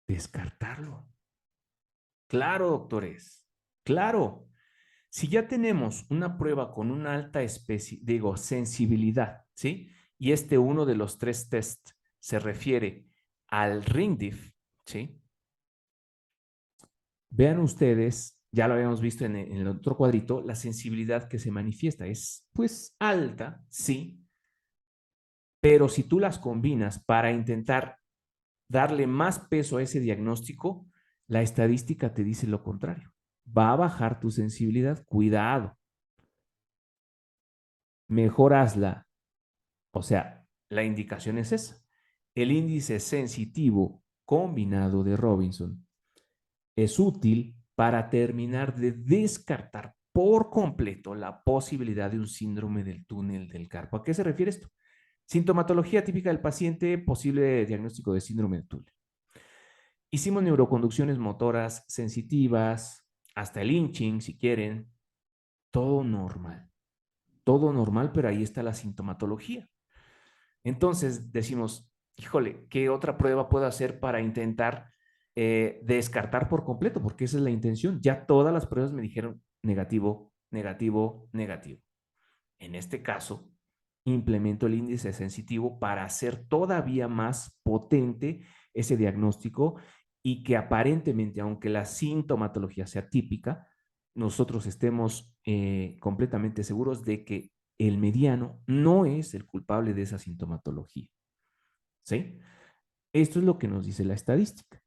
Descartarlo. Claro, doctores. Claro. Si ya tenemos una prueba con una alta sensibilidad, ¿sí? Y uno de los tres test se refiere al RINDIF, ¿sí? Vean ustedes, ya lo habíamos visto en el otro cuadrito, la sensibilidad que se manifiesta es pues alta, sí, pero si tú las combinas para intentar darle más peso a ese diagnóstico, la estadística te dice lo contrario. Va a bajar tu sensibilidad, cuidado. mejor hazla. O sea, la indicación es esa. El índice sensitivo combinado de Robinson es útil para terminar de descartar por completo la posibilidad de un síndrome del túnel del carpo. ¿A qué se refiere esto? Sintomatología típica del paciente, posible diagnóstico de síndrome del túnel. Hicimos neuroconducciones motoras sensitivas, hasta el inching, si quieren, todo normal, pero ahí está la sintomatología. Entonces decimos, híjole, ¿qué otra prueba puedo hacer para intentar descartar por completo? Porque esa es la intención. Ya todas las pruebas me dijeron negativo, negativo, negativo. En este caso, implemento el índice sensitivo para hacer todavía más potente ese diagnóstico y que aparentemente, aunque la sintomatología sea típica, nosotros estemos completamente seguros de que el mediano no es el culpable de esa sintomatología. ¿Sí? Esto es lo que nos dice la estadística.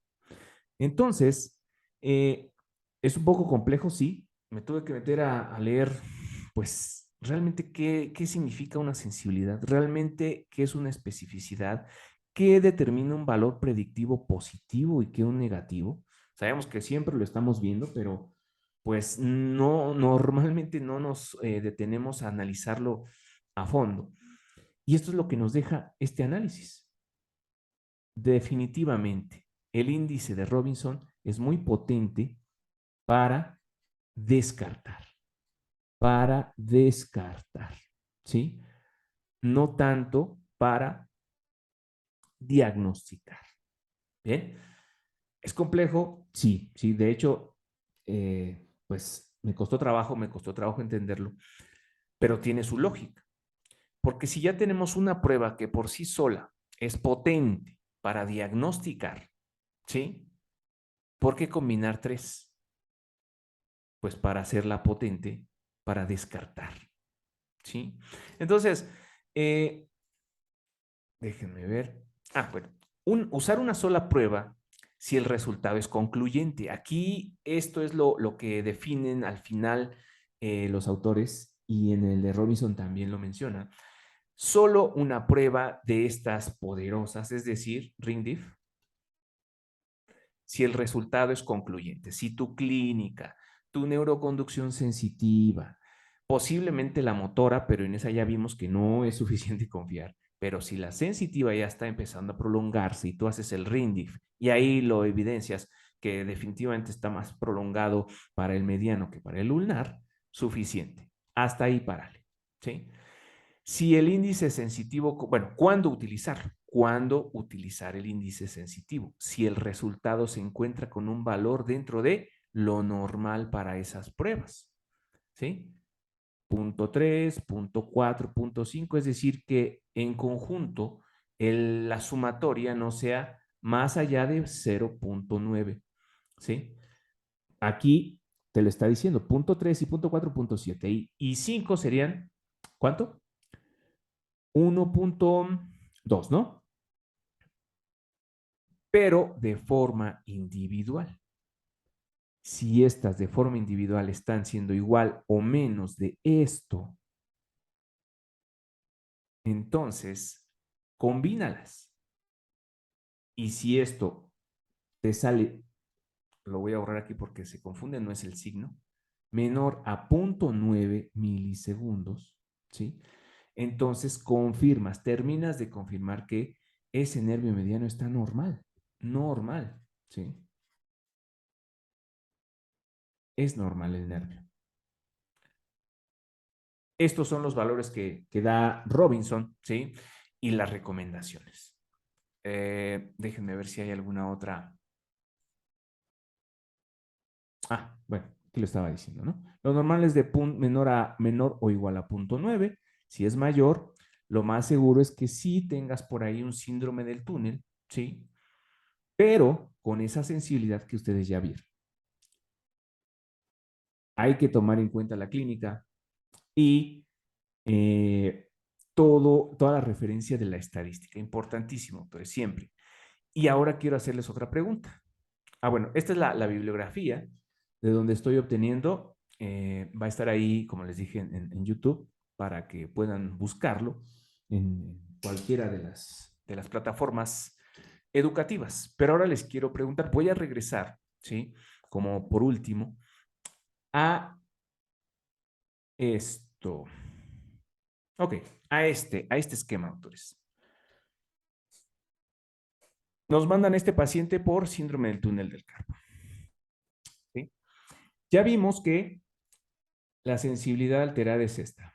Entonces, es un poco complejo, sí. Me tuve que meter a leer, pues, realmente qué significa una sensibilidad, realmente qué es una especificidad, qué determina un valor predictivo positivo y qué un negativo. Sabemos que siempre lo estamos viendo, pero pues no, normalmente no nos detenemos a analizarlo a fondo. Y esto es lo que nos deja este análisis. Definitivamente, el índice de Robinson es muy potente para descartar, para descartar, ¿sí? No tanto para diagnosticar. ¿Bien? ¿Es complejo? Sí, sí, de hecho, pues me costó trabajo entenderlo, pero tiene su lógica. Porque si ya tenemos una prueba que por sí sola es potente para diagnosticar, ¿sí? ¿Por qué combinar tres? Pues para hacerla potente, para descartar, ¿sí? Entonces, eh, déjenme ver. Bueno, usar una sola prueba si el resultado es concluyente. Aquí esto es lo que definen al final los autores y en el de Robinson también lo menciona. Solo una prueba de estas poderosas, es decir, RINDIF, si el resultado es concluyente, si tu clínica, tu neuroconducción sensitiva, posiblemente la motora, pero en esa ya vimos que no es suficiente confiar, pero si la sensitiva ya está empezando a prolongarse y tú haces el RINDIF y ahí lo evidencias que definitivamente está más prolongado para el mediano que para el ulnar, suficiente. Hasta ahí párale, ¿sí? Si el índice sensitivo, bueno, ¿cuándo utilizarlo? ¿Cuándo utilizar el índice sensitivo? Si el resultado se encuentra con un valor dentro de lo normal para esas pruebas, ¿sí? Punto 3, punto 4, punto 5, es decir, que en conjunto la sumatoria no sea más allá de 0.9, ¿sí? Aquí te lo está diciendo, punto 3 y punto 4, punto 7. Y 5 serían, ¿cuánto? 1.2, ¿no? Pero de forma individual. Si estas de forma individual están siendo igual o menos de esto, entonces combínalas. Y si esto te sale, lo voy a borrar aquí porque se confunde, no es el signo, menor a 0.9 milisegundos, ¿sí? Entonces confirmas, terminas de confirmar que ese nervio mediano está normal, normal, ¿sí? Es normal el nervio. Estos son los valores que da Robinson, ¿sí? Y las recomendaciones. Déjenme ver si hay alguna otra. Bueno, aquí lo estaba diciendo, ¿no? Lo normal es de menor o igual a 0.9. Si es mayor, lo más seguro es que sí tengas por ahí un síndrome del túnel, ¿sí? Pero con esa sensibilidad que ustedes ya vieron. Hay que tomar en cuenta la clínica y toda la referencia de la estadística. Importantísimo, pero siempre. Y ahora quiero hacerles otra pregunta. Bueno, esta es la bibliografía de donde estoy obteniendo. Va a estar ahí, como les dije, en YouTube, para que puedan buscarlo en cualquiera de las plataformas educativas. Pero ahora les quiero preguntar, voy a regresar, ¿sí? Como por último, a esto. Ok, a este esquema, doctores. Nos mandan este paciente por síndrome del túnel del carpo. ¿Sí? Ya vimos que la sensibilidad alterada es esta.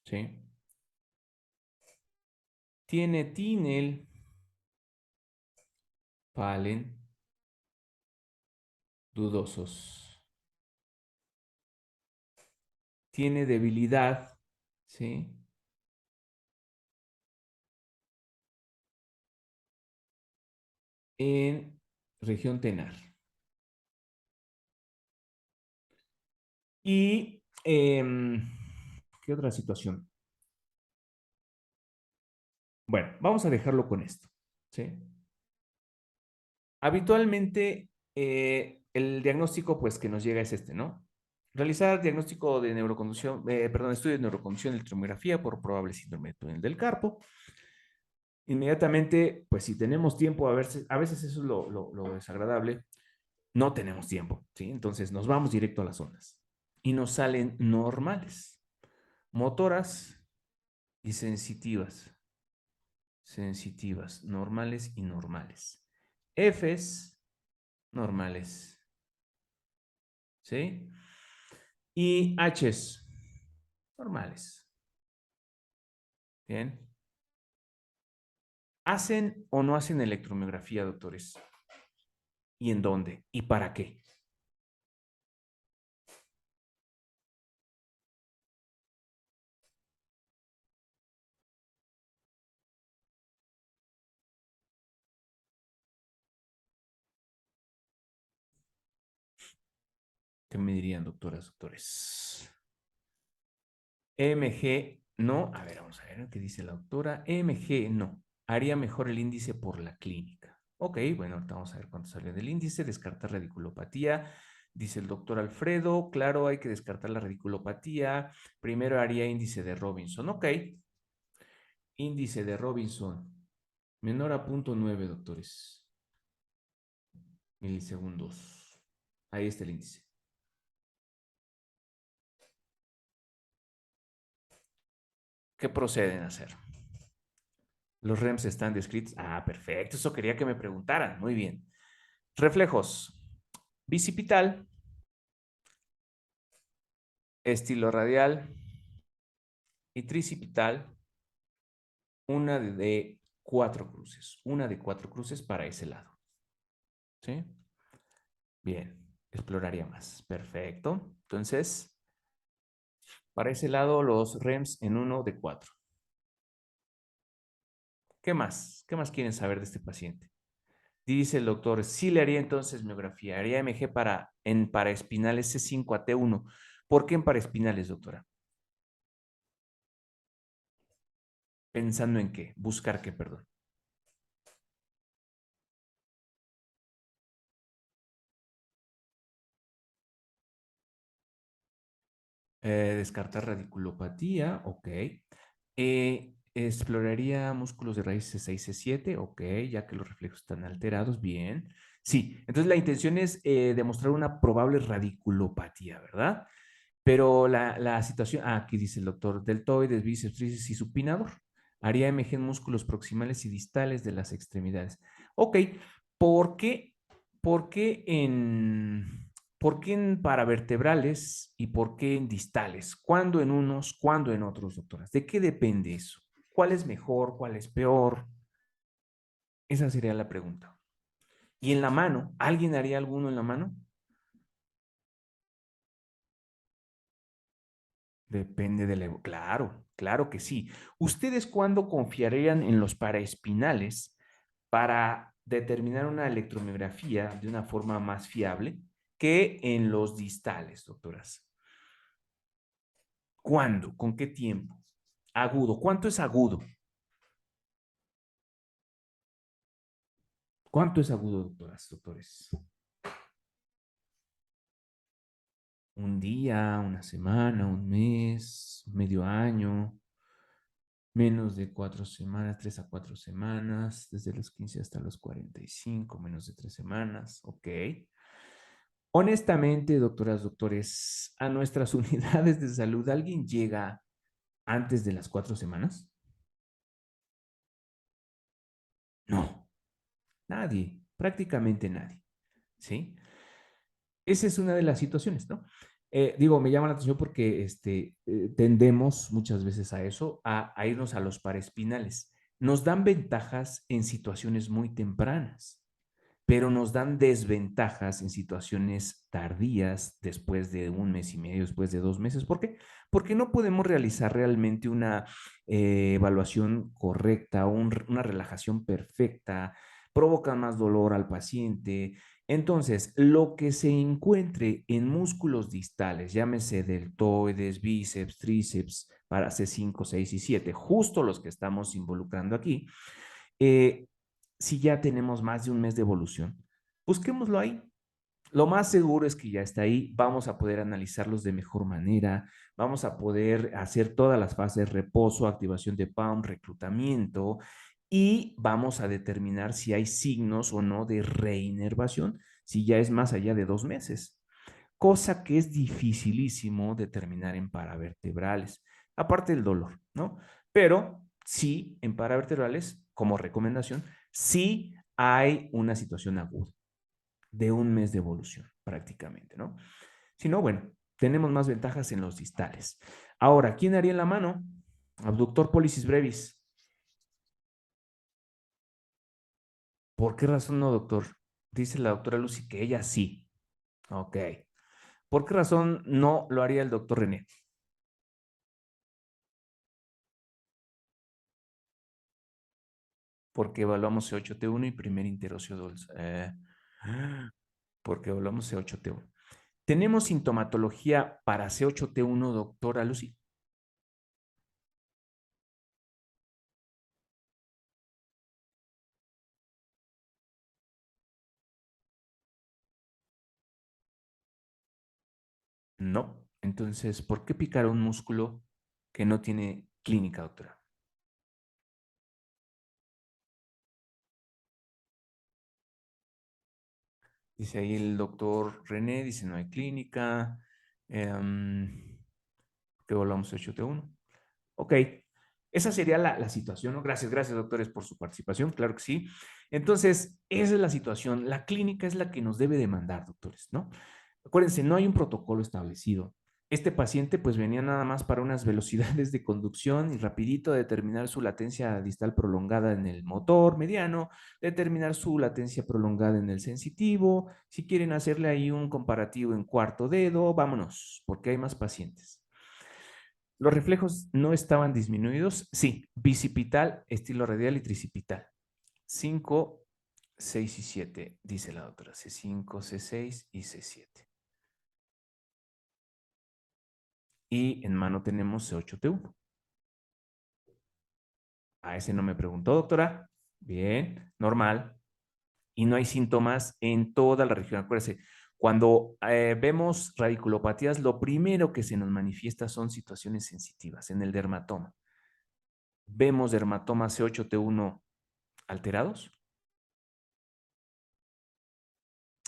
¿Sí? Tiene Tinel, Palen, dudosos. Tiene debilidad, ¿sí? En región tenar. Y, ¿qué otra situación? Bueno, vamos a dejarlo con esto, ¿sí? Habitualmente, el diagnóstico, pues, que nos llega es este, ¿no? Realizar diagnóstico de neuroconducción, perdón, estudio de neuroconducción y electromiografía por probable síndrome de túnel del carpo. Inmediatamente, pues, si tenemos tiempo, a veces eso es lo desagradable, no tenemos tiempo, ¿sí? Entonces, nos vamos directo a las ondas y nos salen normales, motoras y sensitivas, sensitivas, normales y normales. Fs, normales, ¿sí? Y Hs, normales. Bien. ¿Hacen o no hacen electromiografía, doctores? ¿Y en dónde? ¿Y para qué? ¿Qué me dirían, doctoras, doctores? EMG, no. A ver, vamos a ver qué dice la doctora. EMG, no. Haría mejor el índice por la clínica. Ok, bueno, ahorita vamos a ver cuánto sale del índice. Descartar radiculopatía. Dice el doctor Alfredo, claro, hay que descartar la radiculopatía. Primero haría índice de Robinson. Ok, índice de Robinson. Menor a 0.9, doctores. Milisegundos. Ahí está el índice. ¿Qué proceden a hacer? Los REMS están descritos. Ah, perfecto. Eso quería que me preguntaran. Muy bien. Reflejos. Bicipital, estilo radial y tricipital. Una de cuatro cruces. Una de cuatro cruces para ese lado. ¿Sí? Bien. Exploraría más. Perfecto. Entonces, para ese lado, los REMS en uno de cuatro. ¿Qué más? ¿Qué más quieren saber de este paciente? Dice el doctor, sí le haría entonces miografía, haría MG en paraespinales C5 a T1. ¿Por qué en paraespinales, doctora? Pensando en qué, buscar qué, perdón. Descartar radiculopatía, ok. Exploraría músculos de raíz C6, C7, ok, ya que los reflejos están alterados, bien. Sí, entonces la intención es demostrar una probable radiculopatía, ¿verdad? Pero la situación, aquí dice el doctor, deltoides, bíceps, tríceps y supinador. Haría MG en músculos proximales y distales de las extremidades. Ok, ¿por qué, por qué en, por qué en paravertebrales y por qué en distales? ¿Cuándo en unos, cuándo en otros, doctoras? ¿De qué depende eso? ¿Cuál es mejor, cuál es peor? Esa sería la pregunta. ¿Y en la mano? ¿Alguien haría alguno en la mano? Depende del claro, claro que sí. ¿Ustedes cuándo confiarían en los paraespinales para determinar una electromiografía de una forma más fiable que en los distales, doctoras? ¿Cuándo? ¿Con qué tiempo? Agudo. ¿Cuánto es agudo? ¿Cuánto es agudo, doctoras, doctores? un día, una semana, un mes, medio año, menos de 4 semanas, 3 a 4 semanas, desde los 15 hasta los 45, menos de 3 semanas, ok. Honestamente, doctoras, doctores, a nuestras unidades de salud, ¿alguien llega antes de las 4 semanas? No, nadie, prácticamente nadie, ¿sí? Esa es una de las situaciones, ¿no? Digo, me llama la atención porque tendemos muchas veces a eso, a irnos a los paraespinales. Nos dan ventajas en situaciones muy tempranas, pero nos dan desventajas en situaciones tardías, después de un mes y medio, después de 2 meses. ¿Por qué? Porque no podemos realizar realmente una evaluación correcta, una relajación perfecta, provoca más dolor al paciente. Entonces, lo que se encuentre en músculos distales, llámese deltoides, bíceps, tríceps, para C5, 6 y 7, justo los que estamos involucrando aquí, eh, si ya tenemos más de un mes de evolución, busquémoslo ahí. Lo más seguro es que ya está ahí, vamos a poder analizarlos de mejor manera, vamos a poder hacer todas las fases, reposo, activación de PAM, reclutamiento, y vamos a determinar si hay signos o no de reinervación, si ya es más allá de 2 meses, cosa que es dificilísimo determinar en paravertebrales, aparte del dolor, ¿no? Pero sí, en paravertebrales, como recomendación, sí hay una situación aguda de un mes de evolución prácticamente, ¿no? Si no, bueno, tenemos más ventajas en los distales. Ahora, ¿quién haría en la mano? Abductor pollicis brevis. ¿Por qué razón no, doctor? Dice la doctora Lucy que ella sí. Ok. ¿Por qué razón no lo haría el doctor René? Porque evaluamos C8T1 y primer interocio dulce. Porque evaluamos C8T1. ¿Tenemos sintomatología para C8T1, doctora Lucy? No. Entonces, ¿por qué picar un músculo que no tiene clínica, doctora? Dice ahí el doctor René, dice no hay clínica. Que volvamos a 8T1. Ok, esa sería la situación, ¿no? Gracias, gracias, doctores, por su participación, claro que sí. Entonces, esa es la situación. La clínica es la que nos debe demandar, doctores, ¿no? Acuérdense, no hay un protocolo establecido. Este paciente pues venía nada más para unas velocidades de conducción y rapidito determinar su latencia distal prolongada en el motor mediano, determinar su latencia prolongada en el sensitivo. Si quieren hacerle ahí un comparativo en cuarto dedo, vámonos, porque hay más pacientes. ¿Los reflejos no estaban disminuidos? Sí, bicipital, estilo radial y tricipital. 5, 6 y 7, dice la doctora. C5, C6 y C7. Y en mano tenemos C8T1. A ese no me preguntó, doctora. Bien, normal. Y no hay síntomas en toda la región. Acuérdense, cuando vemos radiculopatías, lo primero que se nos manifiesta son situaciones sensitivas en el dermatoma. ¿Vemos dermatoma C8T1 alterados?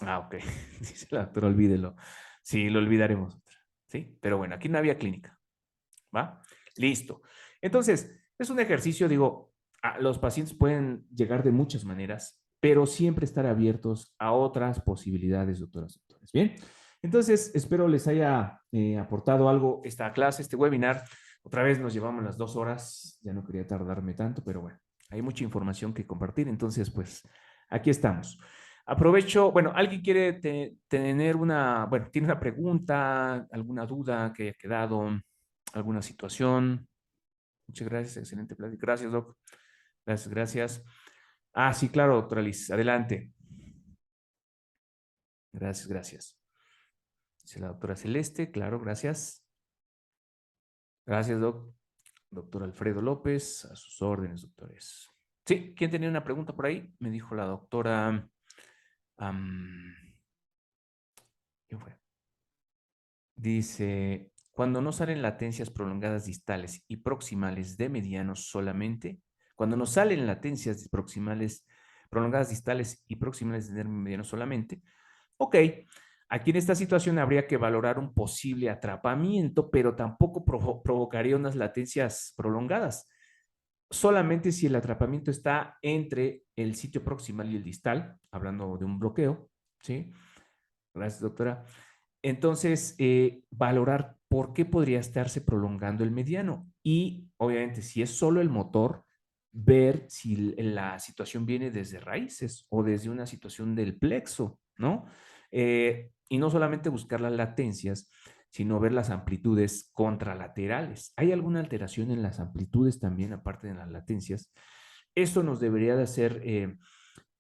Ah, ok. Dice la doctora, olvídelo. Sí, lo olvidaremos. Sí, pero bueno, aquí no había clínica. ¿Va? Listo. Entonces, es un ejercicio, digo, los pacientes pueden llegar de muchas maneras, pero siempre estar abiertos a otras posibilidades, doctoras, doctores. Bien, entonces espero les haya aportado algo esta clase, este webinar. Otra vez nos llevamos las 2 horas, ya no quería tardarme tanto, pero bueno, hay mucha información que compartir, entonces pues aquí estamos. Aprovecho, bueno, ¿alguien quiere tener bueno, tiene una pregunta, alguna duda que haya quedado? ¿Alguna situación? Muchas gracias, excelente plática. Gracias, doc. Gracias, gracias. Ah, sí, claro, doctora Liz, adelante. Gracias, gracias. Dice la doctora Celeste, claro, gracias. Gracias, doc. Doctor Alfredo López, a sus órdenes, doctores. Sí, ¿quién tenía una pregunta por ahí? Me dijo la doctora. ¿Quién fue? Dice, cuando no salen latencias prolongadas distales y proximales de medianos solamente, cuando no salen latencias proximales, prolongadas distales y proximales de medianos solamente, ok, aquí en esta situación habría que valorar un posible atrapamiento, pero tampoco provocaría unas latencias prolongadas. Solamente si el atrapamiento está entre el sitio proximal y el distal, hablando de un bloqueo, ¿sí? Gracias, doctora. Entonces, valorar por qué podría estarse prolongando el mediano y, obviamente, si es solo el motor, ver si la situación viene desde raíces o desde una situación del plexo, ¿no? Y no solamente buscar las latencias, sino ver las amplitudes contralaterales. ¿Hay alguna alteración en las amplitudes también, aparte de las latencias? Esto nos debería de hacer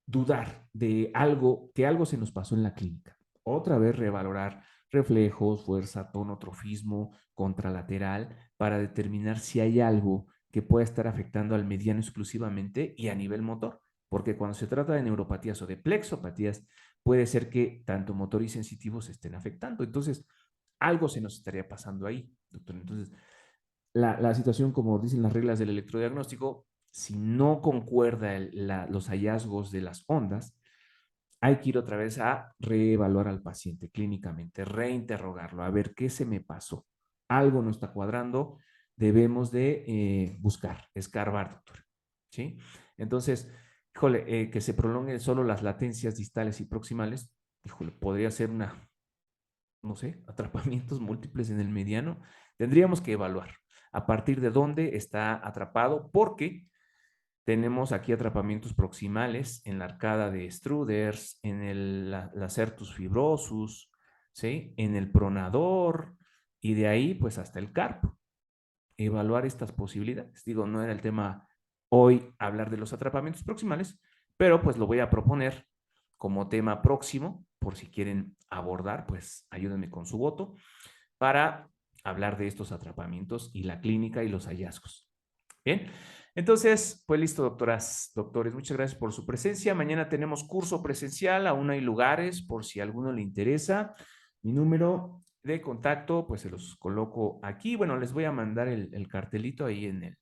dudar de algo, que algo se nos pasó en la clínica. Otra vez revalorar reflejos, fuerza, tono, trofismo, contralateral, para determinar si hay algo que pueda estar afectando al mediano exclusivamente y a nivel motor. Porque cuando se trata de neuropatías o de plexopatías, puede ser que tanto motor y sensitivo se estén afectando. Entonces, algo se nos estaría pasando ahí, doctor. Entonces, la situación, como dicen las reglas del electrodiagnóstico, si no concuerda los hallazgos de las ondas, hay que ir otra vez a reevaluar al paciente clínicamente, reinterrogarlo, a ver qué se me pasó. Algo no está cuadrando, debemos de buscar, escarbar, doctor. ¿Sí? Entonces, híjole, que se prolonguen solo las latencias distales y proximales, híjole, podría ser no sé, atrapamientos múltiples en el mediano. Tendríamos que evaluar a partir de dónde está atrapado, porque tenemos aquí atrapamientos proximales en la arcada de Struders, en la certus fibrosus, ¿sí? En el pronador, y de ahí pues hasta el carpo. Evaluar estas posibilidades. Digo, no era el tema hoy hablar de los atrapamientos proximales, pero pues lo voy a proponer como tema próximo, por si quieren abordar, pues ayúdenme con su voto, para hablar de estos atrapamientos y la clínica y los hallazgos. Bien, entonces, pues listo, doctoras, doctores, muchas gracias por su presencia. Mañana tenemos curso presencial, aún hay lugares por si a alguno le interesa. Mi número de contacto, pues se los coloco aquí. Bueno, les voy a mandar el cartelito ahí en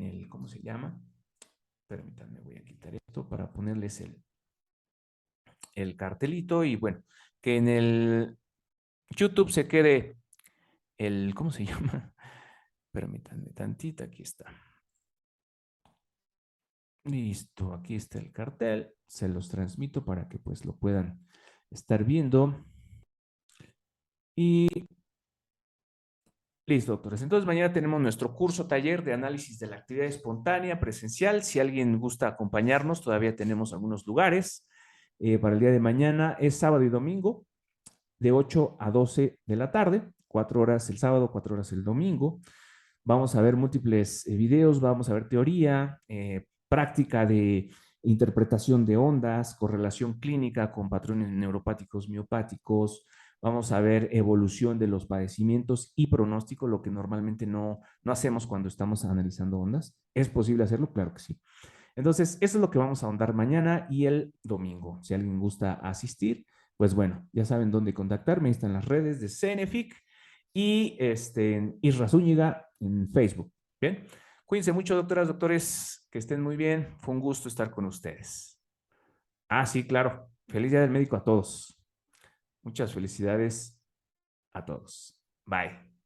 el, ¿cómo se llama? Permítanme, voy a quitar esto para ponerles el cartelito y bueno, que en el YouTube se quede ¿cómo se llama? Permítanme tantita, aquí está. Listo, aquí está el cartel, se los transmito para que pues lo puedan estar viendo. Y listo, doctores. Entonces mañana tenemos nuestro curso taller de análisis de la actividad espontánea presencial. Si alguien gusta acompañarnos, todavía tenemos algunos lugares. Para el día de mañana es sábado y domingo, de 8 a 12 de la tarde, 4 horas el sábado, 4 horas el domingo. Vamos a ver múltiples videos, vamos a ver teoría, práctica de interpretación de ondas, correlación clínica con patrones neuropáticos miopáticos, vamos a ver evolución de los padecimientos y pronóstico, lo que normalmente no hacemos cuando estamos analizando ondas. ¿Es posible hacerlo? Claro que sí. Entonces, eso es lo que vamos a ahondar mañana y el domingo. Si alguien gusta asistir, pues bueno, ya saben dónde contactarme. Ahí están las redes de CENEFIC y Isra Zúñiga en Facebook. Bien, cuídense mucho, doctoras, doctores, que estén muy bien. Fue un gusto estar con ustedes. Ah, sí, claro. Feliz Día del Médico a todos. Muchas felicidades a todos. Bye.